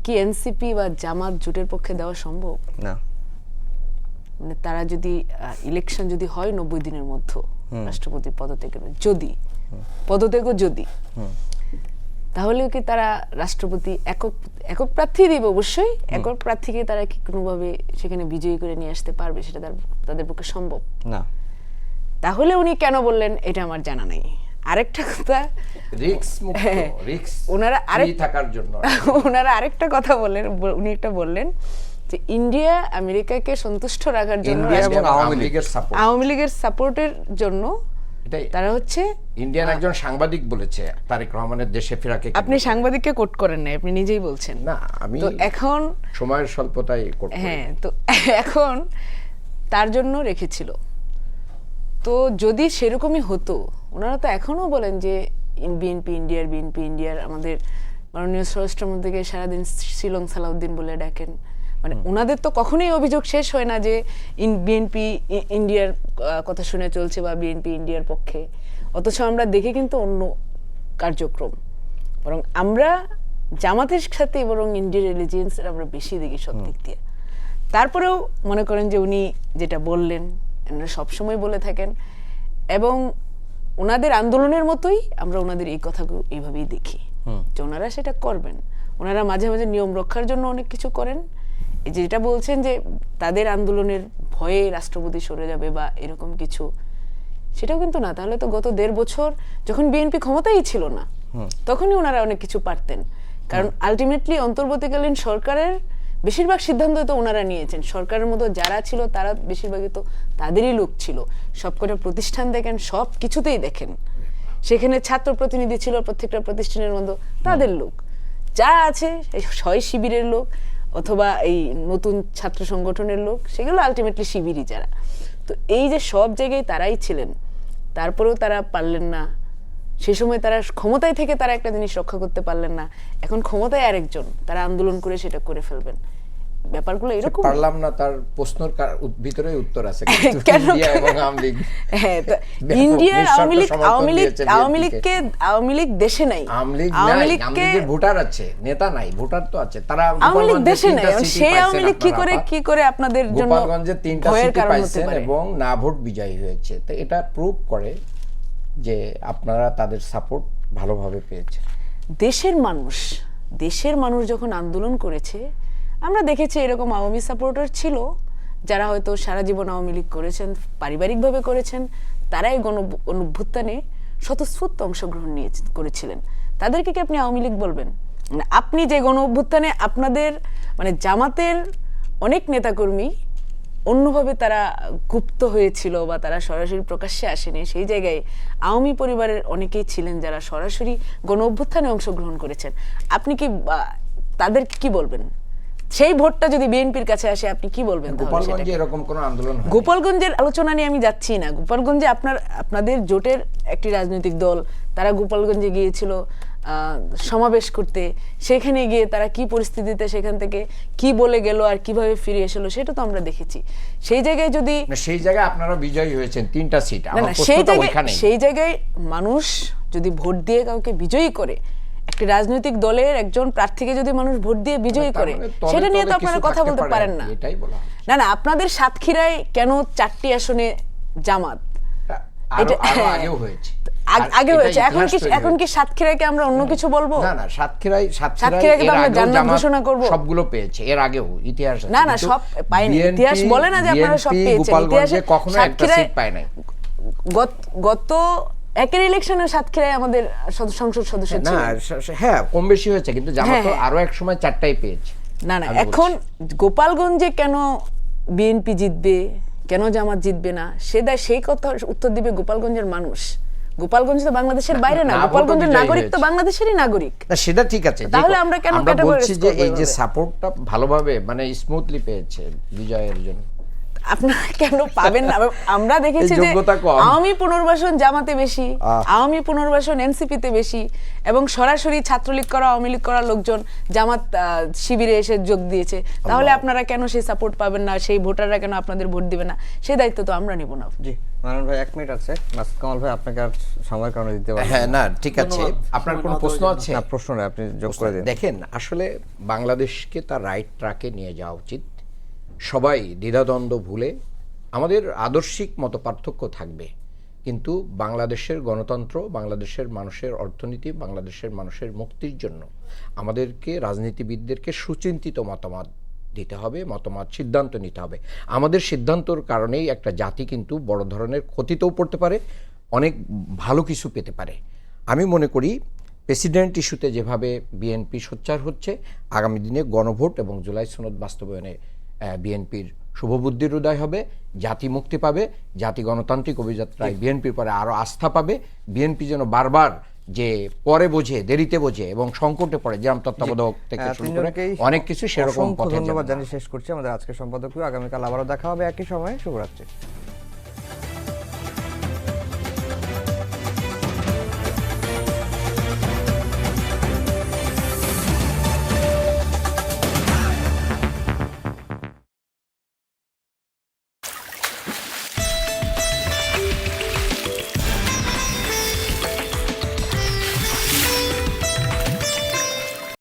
কি এনসিপি বা জামাত জোটের পক্ষে দেওয়া সম্ভব? না, মানে তারা যদি ইলেকশন যদি হয় 90 দিনের মধ্যে রাষ্ট্রপতি পদত্যাগ যদি তাহলে কি তারা রাষ্ট্রপতি একক প্রার্থী দিবে? অবশ্যই একক প্রার্থীকে তারা কি কোনোভাবে সেখানে বিজয়ী করে নিয়ে আসতে পারবে? সেটা তাদের পক্ষে সম্ভব না। তাহলে উনি কেন বললেন এটা আমার জানা নেই। আরেকটা কথা, রিস্ক ওনারা থাকার জন্য ওনারা আরেকটা কথা বললেন, উনি একটা বললেন যে ইন্ডিয়া আমেরিকাকে সন্তুষ্ট রাখার জন্য ইন্ডিয়া এবং আওয়ামী লীগের আওয়ামী লীগের সাপোর্টের জন্য এটাই তারা হচ্ছে। ইন্ডিয়ান একজন সাংবাদিক বলেছে তারেক রহমানের দেশে ফেরাকে। আপনি সাংবাদিককে কোট করেন না, আপনি নিজেই বলছেন। না, আমি তো এখন সময়ের স্বল্পতায় করতে হ্যাঁ, তো এখন তার জন্য রেখেছিল। তো যদি সেরকমই হতো, ওনারা তো এখনো বলেন যে বিএনপি ইন্ডিয়ার আমাদের মাননীয় স্বরাষ্ট্রমন্ত্রীকে সারাদিন শিলং সালাউদ্দিন বলে ডাকেন। মানে ওনাদের তো কখনোই অভিযোগ শেষ হয় না যে বিএনপি ইন্ডিয়ার কথা শুনে চলছে বা বিএনপি ইন্ডিয়ার পক্ষে, অথচ আমরা দেখি কিন্তু অন্য কার্যক্রম। বরং আমরা জামাতের সাথে বরং ইন্ডিয়ার এলিজিয়েন্সের আমরা বেশি দেখি সব দিক দিয়ে। তারপরেও মনে করেন যে উনি যেটা বললেন ওনারা সবসময় বলে থাকেন, এবং ওনাদের আন্দোলনের মতোই আমরা ওনাদের এই কথাগুলো এইভাবেই দেখি যে ওনারা সেটা করবেন। ওনারা মাঝে মাঝে নিয়ম রক্ষার জন্য অনেক কিছু করেন। এই যেটা বলছেন যে তাদের আন্দোলনের ভয়ে রাষ্ট্রপতি সরে যাবে বা এরকম কিছু, সেটাও কিন্তু না। তাহলে তো গত 1.5 বছর যখন বিএনপি ক্ষমতাই ছিল না, তখনই ওনারা অনেক কিছু পারতেন। কারণ আলটিমেটলি অন্তর্বর্তীকালীন সরকারের বেশিরভাগ সিদ্ধান্ত তো ওনারা নিয়েছেন। সরকারের মতো যারা ছিল তারা বেশিরভাগই তো তাদেরই লোক ছিল। সবকটা প্রতিষ্ঠান দেখেন, সব কিছুতেই দেখেন, সেখানে ছাত্র প্রতিনিধি ছিল প্রত্যেকটা প্রতিষ্ঠানের মধ্যে, তাদের লোক যা আছে 6 শিবিরের লোক, অথবা এই নতুন ছাত্র সংগঠনের লোক, সেগুলো আলটিমেটলি শিবিরই যারা। তো এই যে সব জায়গায় তারাই ছিলেন, তারপরেও তারা পারলেন না। সে সময় তারা ক্ষমতায় থেকে তারা একটা জিনিস রক্ষা করতে পারলেন না, এখন ক্ষমতায় আরেকজন, তারা আন্দোলন করে সেটা করে ফেলবেন। ব্যাপারগুলো এরকম। পারলাম না তার প্রশ্নের ভিতরেই উত্তর আছে, কেন? ইন্ডিয়া এবং আওয়ামী লীগ। হ্যাঁ, তো ব্যাপক ইন্ডিয়ার নিঃশর্ত সমর্থন দিয়েছে BNP কে। আওয়ামী লীগ দেশে নাই, আওয়ামী লীগ আওয়ামী নাই, লীগকে আওয়ামী লীগের ভোটার আছে, নেতা নাই, ভোটার তো আছে। তারা আওয়ামী লীগ গোপালগঞ্জে দেশে নাই, 3টা এখন সিটি সেই আওয়ামী পাইছেন লীগ আপনারা। কি করে আপনাদের জন্য গোপালগঞ্জে 3টা ভয়ের সিটি কারণ হতে পাইছেন পারে? এবং না ভোট বিজয়ী হয়েছে। তো এটা প্রুভ করে যে আপনারা তাদের সাপোর্ট ভালোভাবে পেয়েছেন। দেশের মানুষ যখন আন্দোলন করেছে, আমরা দেখেছি এরকম আওয়ামী সাপোর্টার ছিল যারা হয়তো সারা জীবন আওয়ামী লীগ করেছেন, পারিবারিকভাবে করেছেন, তারাই অভ্যুত্থানে স্বতঃস্ফূর্ত অংশগ্রহণ করেছিলেন। তাদেরকে কি আপনি আওয়ামী লীগ বলবেন? মানে আপনি যে গণ অভ্যুত্থানে আপনাদের মানে জামাতের অনেক নেতাকর্মী অন্যভাবে তারা গুপ্ত হয়েছিল বা তারা সরাসরি প্রকাশ্যে আসেনি, সেই জায়গায় আওয়ামী পরিবারের অনেকেই ছিলেন যারা সরাসরি গণ অভ্যুত্থানে অংশগ্রহণ করেছেন। আপনি কি তাদেরকে কি বলবেন? সেই ভোটটা যদি বিএনপির কাছে আসে আপনি কি বলবেন? গোপালগঞ্জে এরকম কোনো আন্দোলন হয়? গোপালগঞ্জের আলোচনা নিয়ে আমি যাচ্ছি না। গোপালগঞ্জে আপনাদের জোটের একটি রাজনৈতিক দল, তারা গোপালগঞ্জে গিয়েছিল সমাবেশ করতে। সেখানে গিয়ে তারা কি পরিস্থিতিতে সেখান থেকে কি বলে গেল আর কিভাবে ফিরে এসেছিল সেটা তো আমরা দেখেছি। সেই জায়গায় যদি সেই জায়গায় আপনারা বিজয়ী হয়েছেন 3টা সিট, আমার না, প্রশ্নটা ওইখানে। সেই জায়গায় মানুষ যদি ভোট দিয়ে কাউকে বিজয়ী করে, একটি রাজনৈতিক দলের একজন প্রার্থীকে যদি মানুষ ভোট দিয়ে বিজয়ী করে, সেটা নিয়ে তো আপনারা কথা বলতে পারেন না। এটাই বলা। না, আপনাদের সাতক্ষীরায় কেন 4টি আসনে জামাত? আরো আগেও হয়েছে, আগে হয়েছে, এখন কি সাতক্ষীরাকে আমরা অন্য কিছু বলবো? না, সাতক্ষীরায় সাতক্ষীরাকে তো আমরা জান্নাত ঘোষণা করব। সবগুলো পেয়েছে এর আগেও, ইতিহাস আছে। না, সব পায়নি। ইতিহাস বলে না যে আপনারা সব পেয়েছেন। ইতিহাসে কখনো একটা সিট পায় নাই। গত একের ইলেকশনে সাতক্ষীরায় আমাদের সংসদ সদস্য ছিল। না, হ্যাঁ, কম বেশি হয়েছে, কিন্তু জামাত তো আরো এক সময় 4টাই পেয়েছে। না, এখন গোপালগঞ্জে কেন বিএনপি জিতবে, কেন জামাত জিতবে না, সেই কথা উত্তর দিবে গোপালগঞ্জের মানুষ। গোপালগঞ্জ তো বাংলাদেশের বাইরে না, গোপালগঞ্জের নাগরিক তো বাংলাদেশেরই নাগরিক। না, সেটা ঠিক আছে। তাহলে আমরা কেন বলছি যে এই যে সাপোর্টটা ভালোভাবে মানে স্মুথলি পেয়েছে বিজয়ের জন্য, আপনারা কেন পাবেন না? আমরা দেখেছি যে আওয়ামী পুনর্বাসন জামাতে বেশি, আওয়ামী পুনর্বাসন এনসিপিতে বেশি, এবং সরাসরি ছাত্রলীগ করা আওয়ামী লীগ করা লোকজন জামাত শিবিরে এসে যোগ দিয়েছে। তাহলে আপনারা কেন সেই সাপোর্ট পাবেন না? সেই ভোটাররা কেন আপনাদের ভোট দিবে না? সেই দায়িত্ব তো আমরা নিব না। জি মানন ভাই 1 মিনিট আছে, কামাল ভাই আপনাকে আর সময়ের কারণে দিতে পারবেন। হ্যাঁ, না ঠিক আছে। আপনার কোনো প্রশ্ন আছে? না, প্রশ্ন নেই, আপনি যোগ করে দিন। দেখেন, আসলে বাংলাদেশকে তার রাইট ট্র্যাকে নিয়ে যাওয়া উচিত। সবাই দ্বিধাদ্বন্দ্ব ভুলে, আমাদের আদর্শিক মত পার্থক্য থাকবে, কিন্তু বাংলাদেশের গণতন্ত্র, বাংলাদেশের মানুষের অর্থনীতি, বাংলাদেশের মানুষের মুক্তির জন্য আমাদেরকে রাজনীতিবিদদেরকে সুচিন্তিত মতামত দিতে হবে, সিদ্ধান্ত নিতে হবে। আমাদের সিদ্ধান্তর কারণেই একটা জাতি কিন্তু বড় ধরনের ক্ষতিতেও পড়তে পারে, অনেক ভালো কিছু পেতে পারে। আমি মনে করি প্রেসিডেন্ট ইস্যুতে যেভাবে বিএনপি সোচ্চার হচ্ছে, আগামী দিনে গণভোট এবং জুলাই সনদ বাস্তবায়নে বিএনপির শুভবুদ্ধির উদয় হবে, জাতি মুক্তি পাবে, জাতি গণতান্ত্রিক অভিযাত্রায় বিএনপির পরে আরো আস্থা পাবে। বিএনপি যেন বারবার যে পরে বোঝে, দেরিতে বোঝে এবং সংকটে পড়ে, যেমন তত্ত্বাবধায়ক থেকে শুরু করে অনেক কিছু, সেরকম ধন্যবাদ জানিয়ে শেষ করছি আমাদের আজকের সম্পাদকীয়। আগামীকাল আবারও দেখা হবে একই সময়ে। শুভরাত্রি।